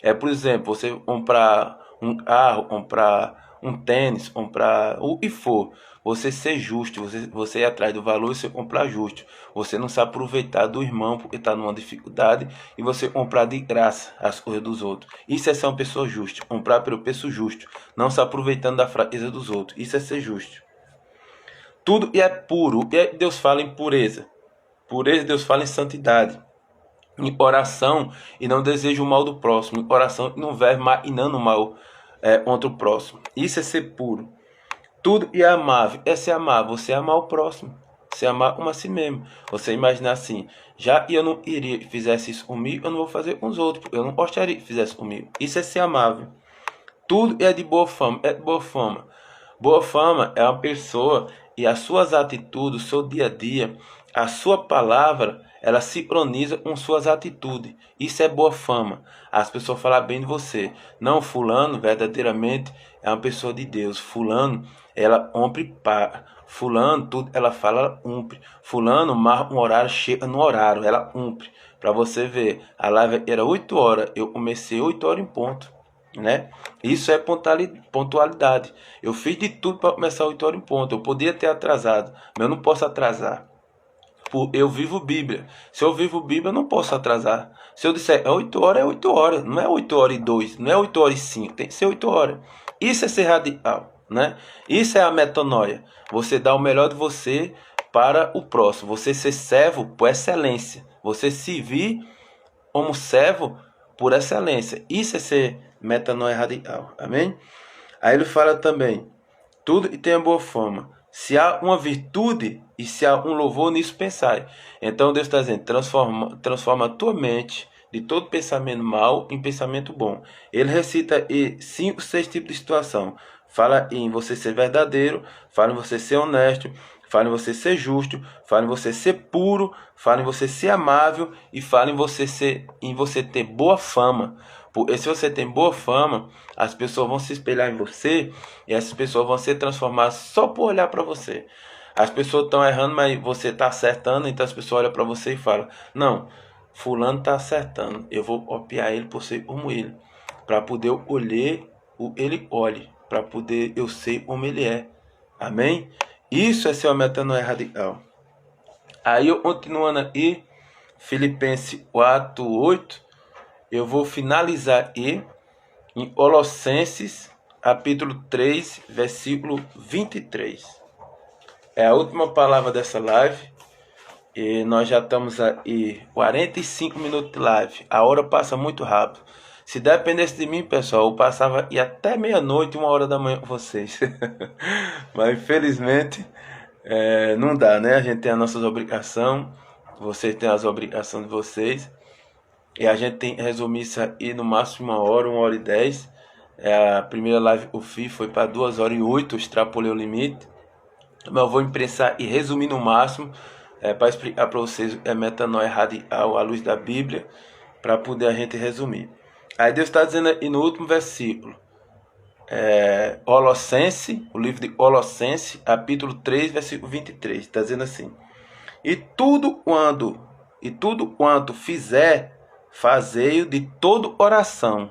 É, por exemplo, você comprar um carro, comprar um tênis, comprar o que for. Você ser justo, você ir atrás do valor e você comprar justo. Você não se aproveitar do irmão porque está numa dificuldade e você comprar de graça as coisas dos outros. Isso é ser uma pessoa justa, comprar pelo preço justo, não se aproveitando da fraqueza dos outros. Isso é ser justo. Tudo é puro. E Deus fala em pureza. Pureza, Deus fala em santidade. Em oração e não deseja o mal do próximo. Em oração e não vai maquinando o mal contra o próximo. Isso é ser puro. Tudo é amável. É se amar. Você amar o próximo. Você amar como a si mesmo. Você imaginar assim. Já eu não iria que fizesse isso comigo, eu não vou fazer com os outros. Eu não gostaria que fizesse comigo. Isso é ser amável. Tudo é de boa fama. É de boa fama. Boa fama é uma pessoa e as suas atitudes, o seu dia a dia, a sua palavra, ela sincroniza com suas atitudes. Isso é boa fama. As pessoas falam bem de você. Não, fulano verdadeiramente é uma pessoa de Deus. Fulano, ela cumpre para. Fulano, tudo ela fala, ela cumpre. Fulano, marca um horário, chega no horário, ela cumpre. Para você ver, a live era 8 horas, eu comecei 8 horas em ponto. Né? Isso é pontualidade. Eu fiz de tudo para começar 8 horas em ponto. Eu podia ter atrasado, mas eu não posso atrasar. Eu vivo Bíblia. Se eu vivo Bíblia, eu não posso atrasar. Se eu disser 8 horas, é 8 horas. Não é 8 horas e 2, não é 8 horas e 5. Tem que ser 8 horas. Isso é ser radical, né? Isso é a metanoia. Você dá o melhor de você para o próximo. Você ser servo por excelência. Você servir como servo por excelência. Isso é ser metanoia radical. Amém? Aí ele fala também, tudo e tem a boa fama. Se há uma virtude e se há um louvor, nisso pensai. Então Deus está dizendo, transforma a tua mente de todo pensamento mal em pensamento bom. Ele recita 5, 6 tipos de situação. Fala em você ser verdadeiro, fala em você ser honesto, fala em você ser justo, fala em você ser puro, fala em você ser amável e fala em você ter boa fama. Porque se você tem boa fama, as pessoas vão se espelhar em você e essas pessoas vão se transformar só por olhar para você. As pessoas estão errando, mas você está acertando, então as pessoas olham para você e falam, não, fulano está acertando, eu vou copiar ele por ser como ele, para poder eu olhar, ele olhe, para poder eu ser como ele é. Amém? Isso é ser uma metanoia radical. Aí eu continuando aqui, Filipenses 4, 8, eu vou finalizar aí em Colossenses, capítulo 3, versículo 23. É a última palavra dessa live. E nós já estamos aí 45 minutos de live. A hora passa muito rápido. Se dependesse de mim, pessoal, eu passava e até meia-noite, 1 hora da manhã com vocês. Mas infelizmente não dá, né? A gente tem as nossas obrigações, vocês têm as obrigações de vocês. E a gente tem que resumir isso aí no máximo 1 hora, 1 hora e 10. A primeira live eu fiz foi para 2 horas e 8, eu extrapolei o limite. Mas eu vou imprensar e resumir no máximo, para explicar para vocês metanoia radical à luz da Bíblia, para poder a gente resumir. Aí Deus está dizendo aí no último versículo, Colossenses, o livro de Colossenses, capítulo 3, versículo 23, está dizendo assim: E tudo quanto fizer, fazei-o de toda oração,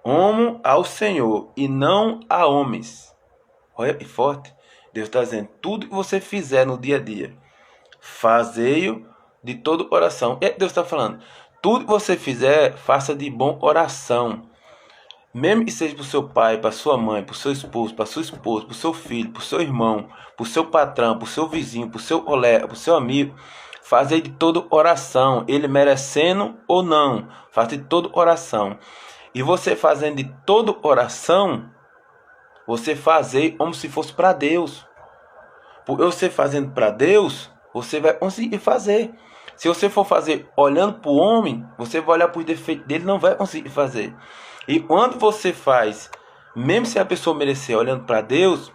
como ao Senhor, e não a homens. Olha que forte. Deus está dizendo, tudo que você fizer no dia a dia, fazei-o de todo oração. E Deus está falando, tudo que você fizer, faça de bom coração. Mesmo que seja para o seu pai, para sua mãe, para o seu esposo, para sua esposa, para o seu filho, para o seu irmão, para o seu patrão, para o seu vizinho, para o seu colega, para o seu amigo, fazei de todo oração, ele merecendo ou não, faça de todo oração. E você fazendo de todo oração, você fazer como se fosse para Deus. Porque você fazendo para Deus, você vai conseguir fazer. Se você for fazer olhando para o homem, você vai olhar para os defeitos dele, não vai conseguir fazer. E quando você faz, mesmo se a pessoa merecer, olhando para Deus,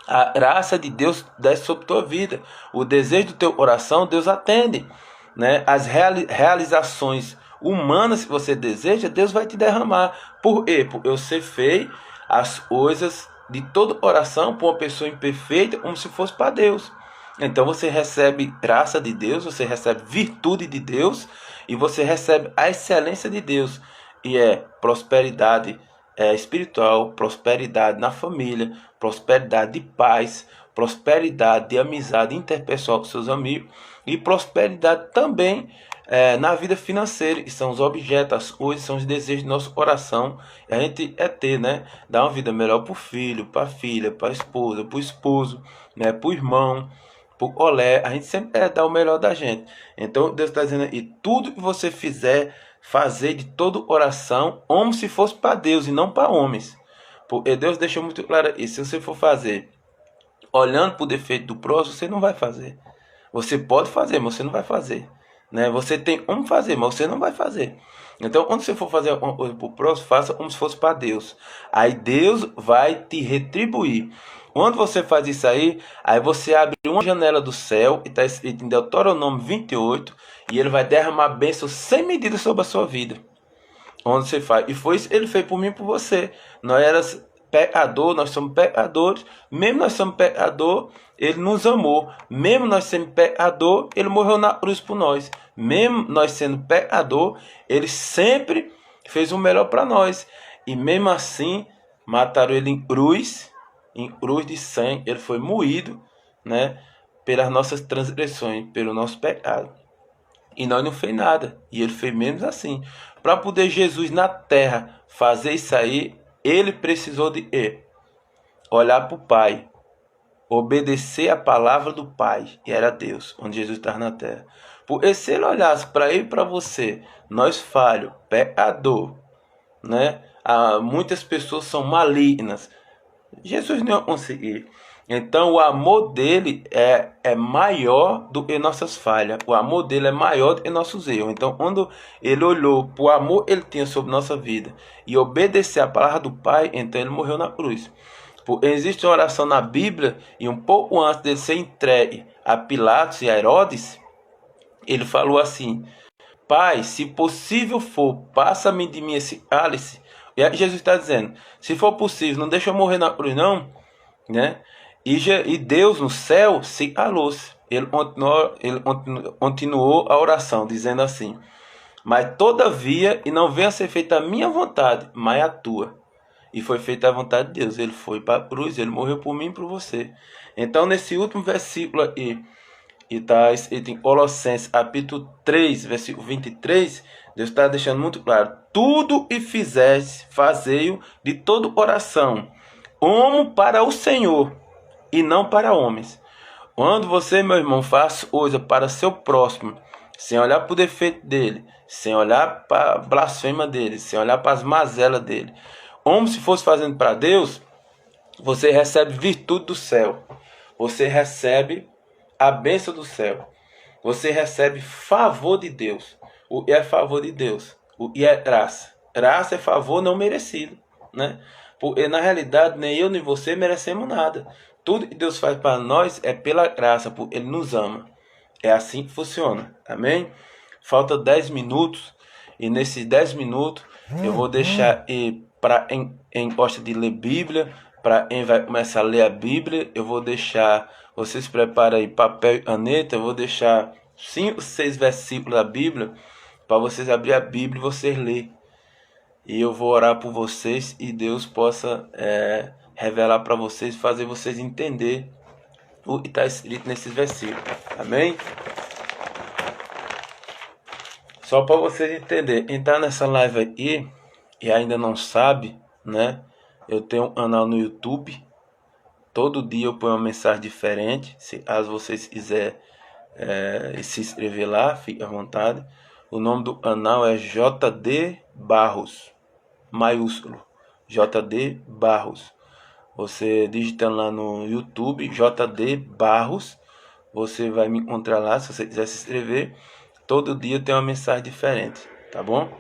a graça de Deus desce sobre a tua vida. O desejo do teu coração, Deus atende, né? As realizações humanas que você deseja, Deus vai te derramar. Por quê? Porque você fez as coisas de todo oração para uma pessoa imperfeita, como se fosse para Deus. Então você recebe graça de Deus, você recebe virtude de Deus e você recebe a excelência de Deus. E prosperidade espiritual, prosperidade na família, prosperidade de paz, prosperidade de amizade interpessoal com seus amigos e prosperidade também na vida financeira, que são os objetos, as coisas, são os desejos do nosso coração. E a gente ter, né, dar uma vida melhor para o filho, para a filha, para a esposa, para o esposo, né, para o irmão, para o colega. A gente sempre dá o melhor da gente. Então Deus está dizendo aí, tudo que você fizer, fazer de toda oração, como se fosse para Deus e não para homens. Porque Deus deixou muito claro isso. Se você for fazer olhando para o defeito do próximo, você não vai fazer. Você pode fazer, mas você não vai fazer, né? Você tem como fazer, mas você não vai fazer. Então, quando você for fazer uma coisa para o próximo, faça como se fosse para Deus. Aí Deus vai te retribuir. Quando você faz isso aí você abre uma janela do céu, e está escrito em Deuteronômio 28, e ele vai derramar bênçãos sem medida sobre a sua vida. Onde você faz. E foi isso que ele fez por mim e por você. Nós éramos pecadores, nós somos pecadores. Mesmo nós somos pecadores, ele nos amou. Mesmo nós sendo pecador, ele morreu na cruz por nós. Mesmo nós sendo pecador, ele sempre fez o melhor para nós. E mesmo assim, mataram ele em cruz de sangue. Ele foi moído, né, pelas nossas transgressões, pelo nosso pecado. E nós não fez nada. E ele fez mesmo assim. Para poder Jesus na terra fazer isso aí, ele precisou de olhar para o Pai, obedecer a palavra do Pai, que era Deus, onde Jesus estava na terra. Porque se ele olhasse para ele e para você, nós falhos, pecador, né? Muitas pessoas são malignas. Jesus não ia conseguir. Então o amor dele é maior do que nossas falhas. O amor dele é maior do que nossos erros. Então quando ele olhou para o amor que ele tinha sobre nossa vida e obedecer a palavra do Pai, então ele morreu na cruz. Existe uma oração na Bíblia, e um pouco antes de ser entregue a Pilatos e a Herodes, ele falou assim: Pai, se possível for, passa-me de mim esse cálice. E aí Jesus está dizendo, se for possível, não deixa eu morrer na cruz não, né? E Deus no céu se calou-se. Ele continuou a oração, dizendo assim: mas todavia, e não venha a ser feita a minha vontade, mas a tua. E foi feita a vontade de Deus. Ele foi para a cruz, ele morreu por mim e por você. Então, nesse último versículo aqui, e está escrito em Colossenses, capítulo 3, versículo 23, Deus está deixando muito claro: tudo e fizeste, fazei-o de todo coração, como para o Senhor, e não para homens. Quando você, meu irmão, faz coisa para seu próximo, sem olhar para o defeito dele, sem olhar para a blasfema dele, sem olhar para as mazelas dele. Como se fosse fazendo para Deus, você recebe virtude do céu. Você recebe a bênção do céu. Você recebe favor de Deus. O é favor de Deus. O é graça. Graça é favor não merecido, né? Porque na realidade nem eu nem você merecemos nada. Tudo que Deus faz para nós é pela graça, porque Ele nos ama. É assim que funciona. Amém? Falta 10 minutos. E nesses 10 minutos eu vou deixar para quem gosta de ler Bíblia, para quem vai começar a ler a Bíblia, eu vou deixar, vocês preparem aí papel e caneta, eu vou deixar 5, 6 versículos da Bíblia, para vocês abrir a Bíblia e vocês lerem. E eu vou orar por vocês e Deus possa revelar para vocês, fazer vocês entender o que está escrito nesses versículos. Amém? Só para vocês entenderem, quem está nessa live aí e ainda não sabe, né? Eu tenho um canal no YouTube. Todo dia eu ponho uma mensagem diferente. Se caso vocês quiserem se inscrever lá, fique à vontade. O nome do canal é JD Barros, maiúsculo, JD Barros. Você digitando lá no YouTube, JD Barros, você vai me encontrar lá. Se você quiser se inscrever, todo dia tem uma mensagem diferente, tá bom?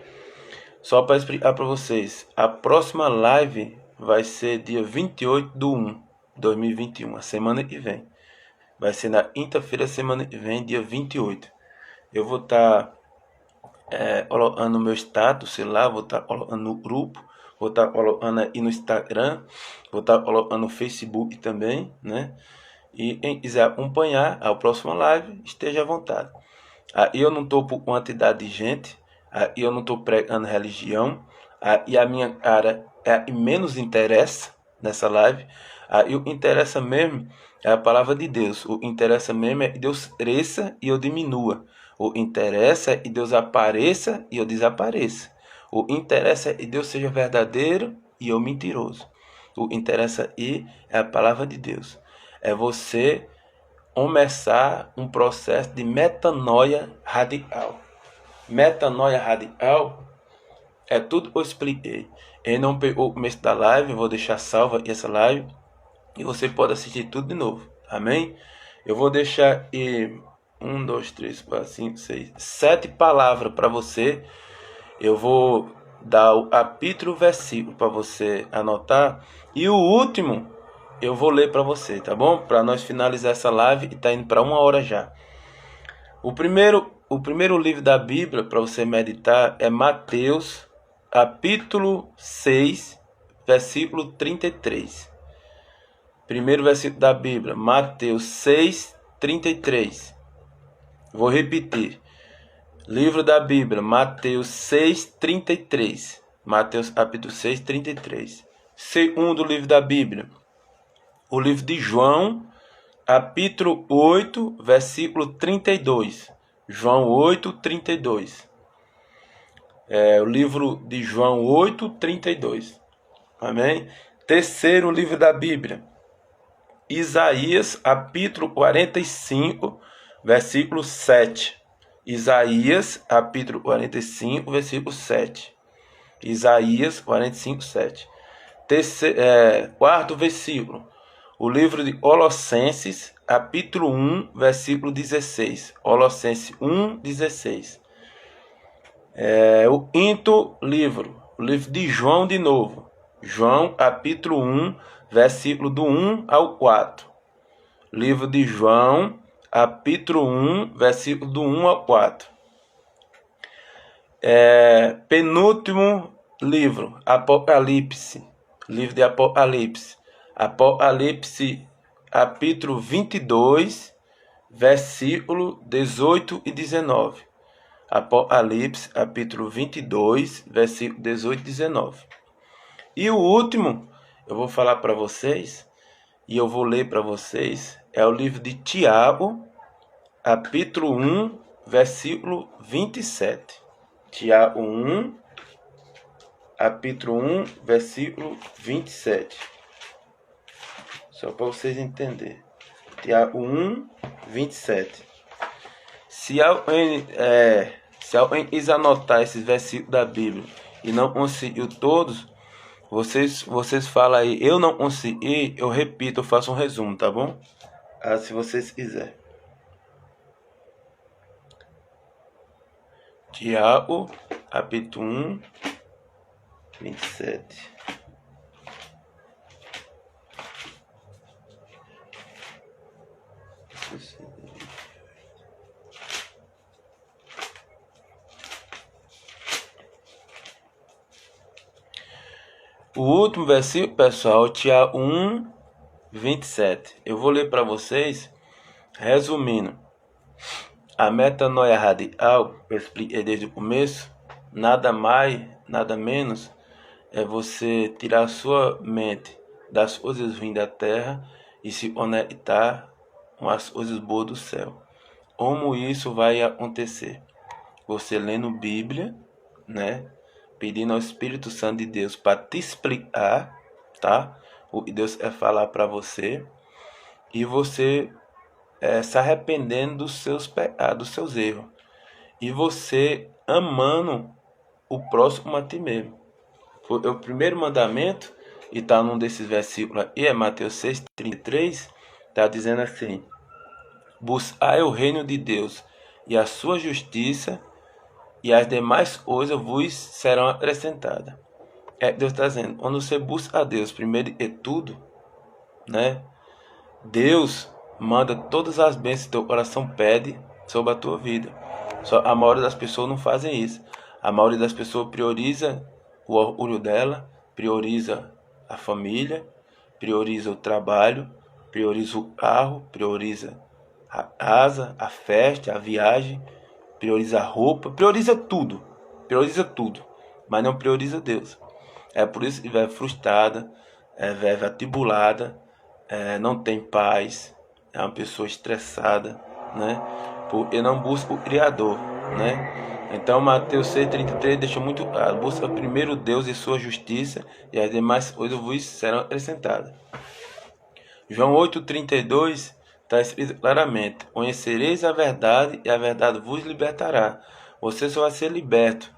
Só para explicar para vocês, a próxima live vai ser dia 28/1/2021, a semana que vem. Vai ser na quinta-feira, semana que vem, dia 28. Eu vou estar colocando no meu status, sei lá, vou estar colocando no grupo, vou estar colocando aí no Instagram, vou estar colocando no Facebook também, né? E quem quiser acompanhar a próxima live, esteja à vontade. Aí eu não estou por quantidade de gente, aí eu não estou pregando religião, aí a minha cara é a que menos interessa nessa live. Aí o que interessa mesmo é a palavra de Deus. O que interessa mesmo é que Deus cresça e eu diminua. O que interessa é que Deus apareça e eu desapareça. O que interessa é que Deus seja verdadeiro e eu mentiroso. O que interessa aí é a palavra de Deus. É você começar um processo de metanoia radical. Metanoia radical é tudo que eu expliquei. Quem não pegou o começo da live, eu vou deixar salva essa live e você pode assistir tudo de novo. Amém? Eu vou deixar 1, 2, 3, 4, 5, 6, 7 palavras para você. Eu vou dar o capítulo, versículo para você anotar. E o último eu vou ler para você, tá bom? Para nós finalizar essa live e tá indo para 1 hora já. O primeiro livro da Bíblia para você meditar é Mateus, capítulo 6, versículo 33. Primeiro versículo da Bíblia, Mateus 6, 33. Vou repetir. Livro da Bíblia, Mateus 6, 33. Mateus capítulo 6, 33. Segundo livro da Bíblia, o livro de João, capítulo 8, versículo 32. João 8, 32. O livro de João 8, 32. Amém? Terceiro livro da Bíblia, Isaías, capítulo 45, versículo 7. Isaías, capítulo 45, versículo 7. Isaías 45, 7. Quarto versículo, o livro de Colossenses, capítulo 1, versículo 16. Colossenses 1, 16. O quinto livro, o livro de João de novo. João, capítulo 1, versículo do 1 ao 4. Livro de João, capítulo 1, versículo do 1 ao 4. Penúltimo livro, Apocalipse. Livro de Apocalipse. Apocalipse, capítulo 22, versículo 18 e 19. Apocalipse, capítulo 22, versículo 18 e 19. E o último, eu vou falar para vocês, e eu vou ler para vocês, é o livro de Tiago, capítulo 1, versículo 27. Tiago 1, capítulo 1, versículo 27. Só para vocês entenderem. Tiago 1, 27. se alguém quiser anotar esses versículos da Bíblia e não conseguiu todos, vocês falam aí, eu não consegui, eu repito, eu faço um resumo, tá bom? Se vocês quiserem. Tiago, capítulo 1, 27. O último versículo, pessoal, Tiago 1, 27. Eu vou ler para vocês, resumindo. A metanoia radical, eu expliquei desde o começo, nada mais, nada menos, é você tirar a sua mente das coisas ruins da terra e se conectar com as coisas boas do céu. Como isso vai acontecer? Você lendo Bíblia, né? Pedindo ao Espírito Santo de Deus para te explicar, tá? O que Deus quer falar para você. E você se arrependendo dos seus pecados, dos seus erros. E você amando o próximo a ti mesmo. O primeiro mandamento, e está num desses versículos aqui, é Mateus 6,33, está dizendo assim: buscai o reino de Deus e a sua justiça, e as demais coisas vos serão acrescentadas. Deus está dizendo, quando você busca a Deus primeiro de tudo, né? Deus manda todas as bênçãos que teu coração pede sobre a tua vida. Só a maioria das pessoas não fazem isso. A maioria das pessoas prioriza o orgulho dela, prioriza a família, prioriza o trabalho, prioriza o carro, prioriza a casa, a festa, a viagem, prioriza a roupa, prioriza tudo, mas não prioriza Deus. É por isso que vai frustrada, vai atribulada, não tem paz, é uma pessoa estressada, né? Porque não busca o Criador, né? Então Mateus 6,33 deixa muito claro: busca primeiro Deus e sua justiça, e as demais coisas vos serão acrescentadas. João 8,32 está escrito claramente: conhecereis a verdade e a verdade vos libertará. Você só vai ser liberto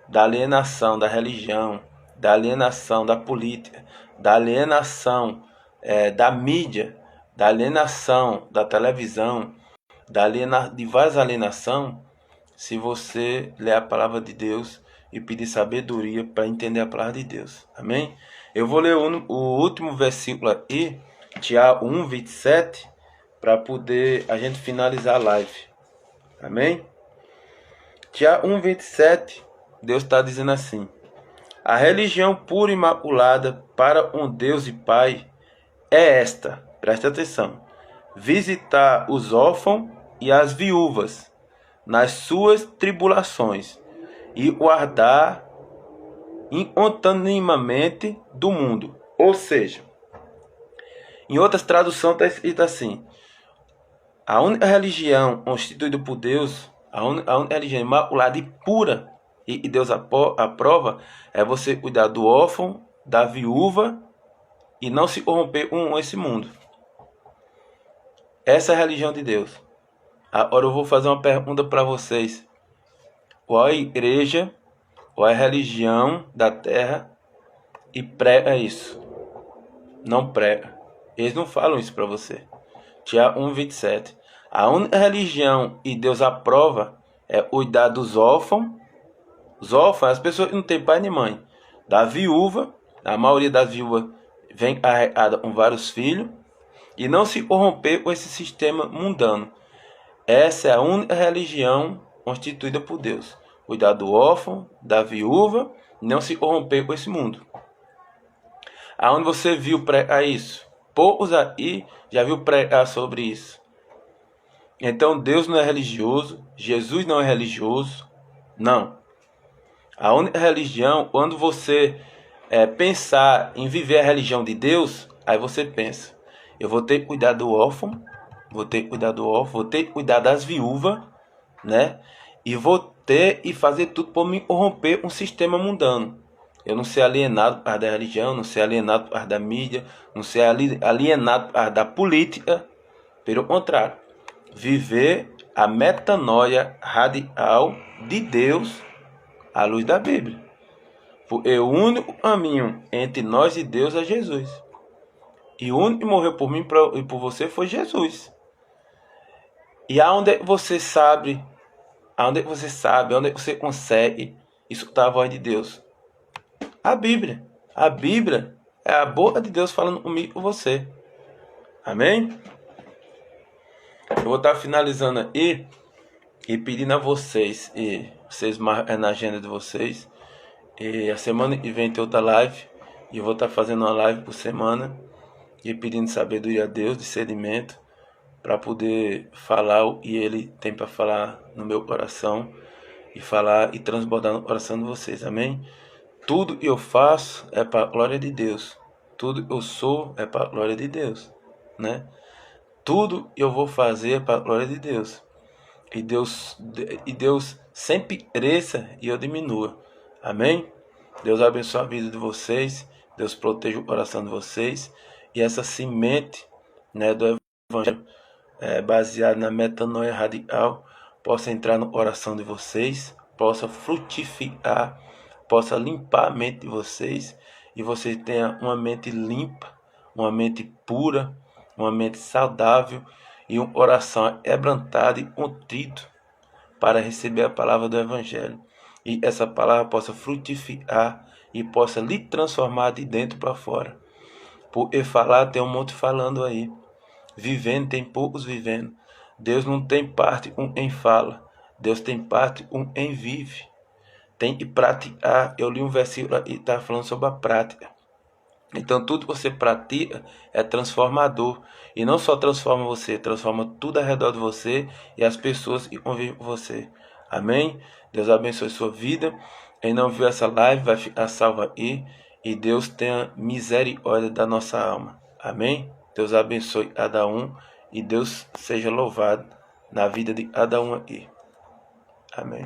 da alienação da religião, da alienação da política, da alienação da mídia, da alienação da televisão, de várias alienações, se você ler a palavra de Deus e pedir sabedoria para entender a palavra de Deus. Amém? Eu vou ler o último versículo aqui, Tiago 1, 27, para poder a gente finalizar a live. Amém? Tiago 1, 27, Deus está dizendo assim: a religião pura e imaculada para um Deus e Pai é esta, presta atenção: visitar os órfãos e as viúvas nas suas tribulações e guardar incontaminamente do mundo. Ou seja, em outras traduções está escrito assim: a única religião constituída por Deus, a única religião imaculada e pura, e Deus aprova, é você cuidar do órfão, da viúva e não se corromper com esse mundo. Essa é a religião de Deus. Agora eu vou fazer uma pergunta para vocês: qual é a igreja, qual é a religião da terra e prega isso? Não prega. Eles não falam isso para você. Tiago 1,27. A única religião e Deus aprova é cuidar dos órfãos. Os órfãos, as pessoas que não têm pai nem mãe. Da viúva, a maioria das viúvas vem carregada com vários filhos. E não se corromper com esse sistema mundano. Essa é a única religião constituída por Deus: cuidar do órfão, da viúva, não se corromper com esse mundo. Aonde você viu pregar isso? Poucos aí já viu pregar sobre isso. Então Deus não é religioso, Jesus não é religioso, não. A única religião, quando você pensar em viver a religião de Deus, aí você pensa: eu vou ter que cuidar do órfão, vou ter que cuidar das viúvas, né? E vou ter e fazer tudo para me corromper um sistema mundano. Eu não ser alienado por causa da religião, não ser alienado por causa da mídia, não ser alienado por causa da política. Pelo contrário, viver a metanoia radical de Deus à luz da Bíblia. Porque o único caminho entre nós e Deus é Jesus. E o único que morreu por mim e por você foi Jesus. E aonde você sabe, aonde você consegue escutar a voz de Deus? A Bíblia. A Bíblia é a boca de Deus falando comigo e com você. Amém? Eu vou estar finalizando aí e pedindo a vocês, e vocês marcam na agenda de vocês, e a semana que vem tem outra live, e eu vou estar fazendo uma live por semana, e pedindo sabedoria a Deus, discernimento, para poder falar o que Ele tem para falar no meu coração, e falar e transbordar no coração de vocês, amém? Tudo que eu faço é para a glória de Deus, tudo que eu sou é para a glória de Deus, né? Tudo eu vou fazer é para a glória de Deus. E Deus sempre cresça e eu diminua. Amém? Deus abençoe a vida de vocês. Deus proteja o coração de vocês. E essa semente, né, do Evangelho, baseada na metanoia radical, possa entrar no coração de vocês, possa frutificar, possa limpar a mente de vocês. E vocês tenham uma mente limpa, uma mente pura, uma mente saudável e um coração quebrantado e contrito para receber a palavra do Evangelho. E essa palavra possa frutificar e possa lhe transformar de dentro para fora. Porque falar tem um monte falando aí. Vivendo tem poucos vivendo. Deus não tem parte um em fala. Deus tem parte um em vive. Tem que praticar. Eu li um versículo e está falando sobre a prática. Então tudo que você pratica é transformador. E não só transforma você, transforma tudo ao redor de você e as pessoas que convivem com você. Amém? Deus abençoe sua vida. Quem não viu essa live vai ficar salvo aí. E Deus tenha misericórdia da nossa alma. Amém? Deus abençoe cada um. E Deus seja louvado na vida de cada um aqui. Amém.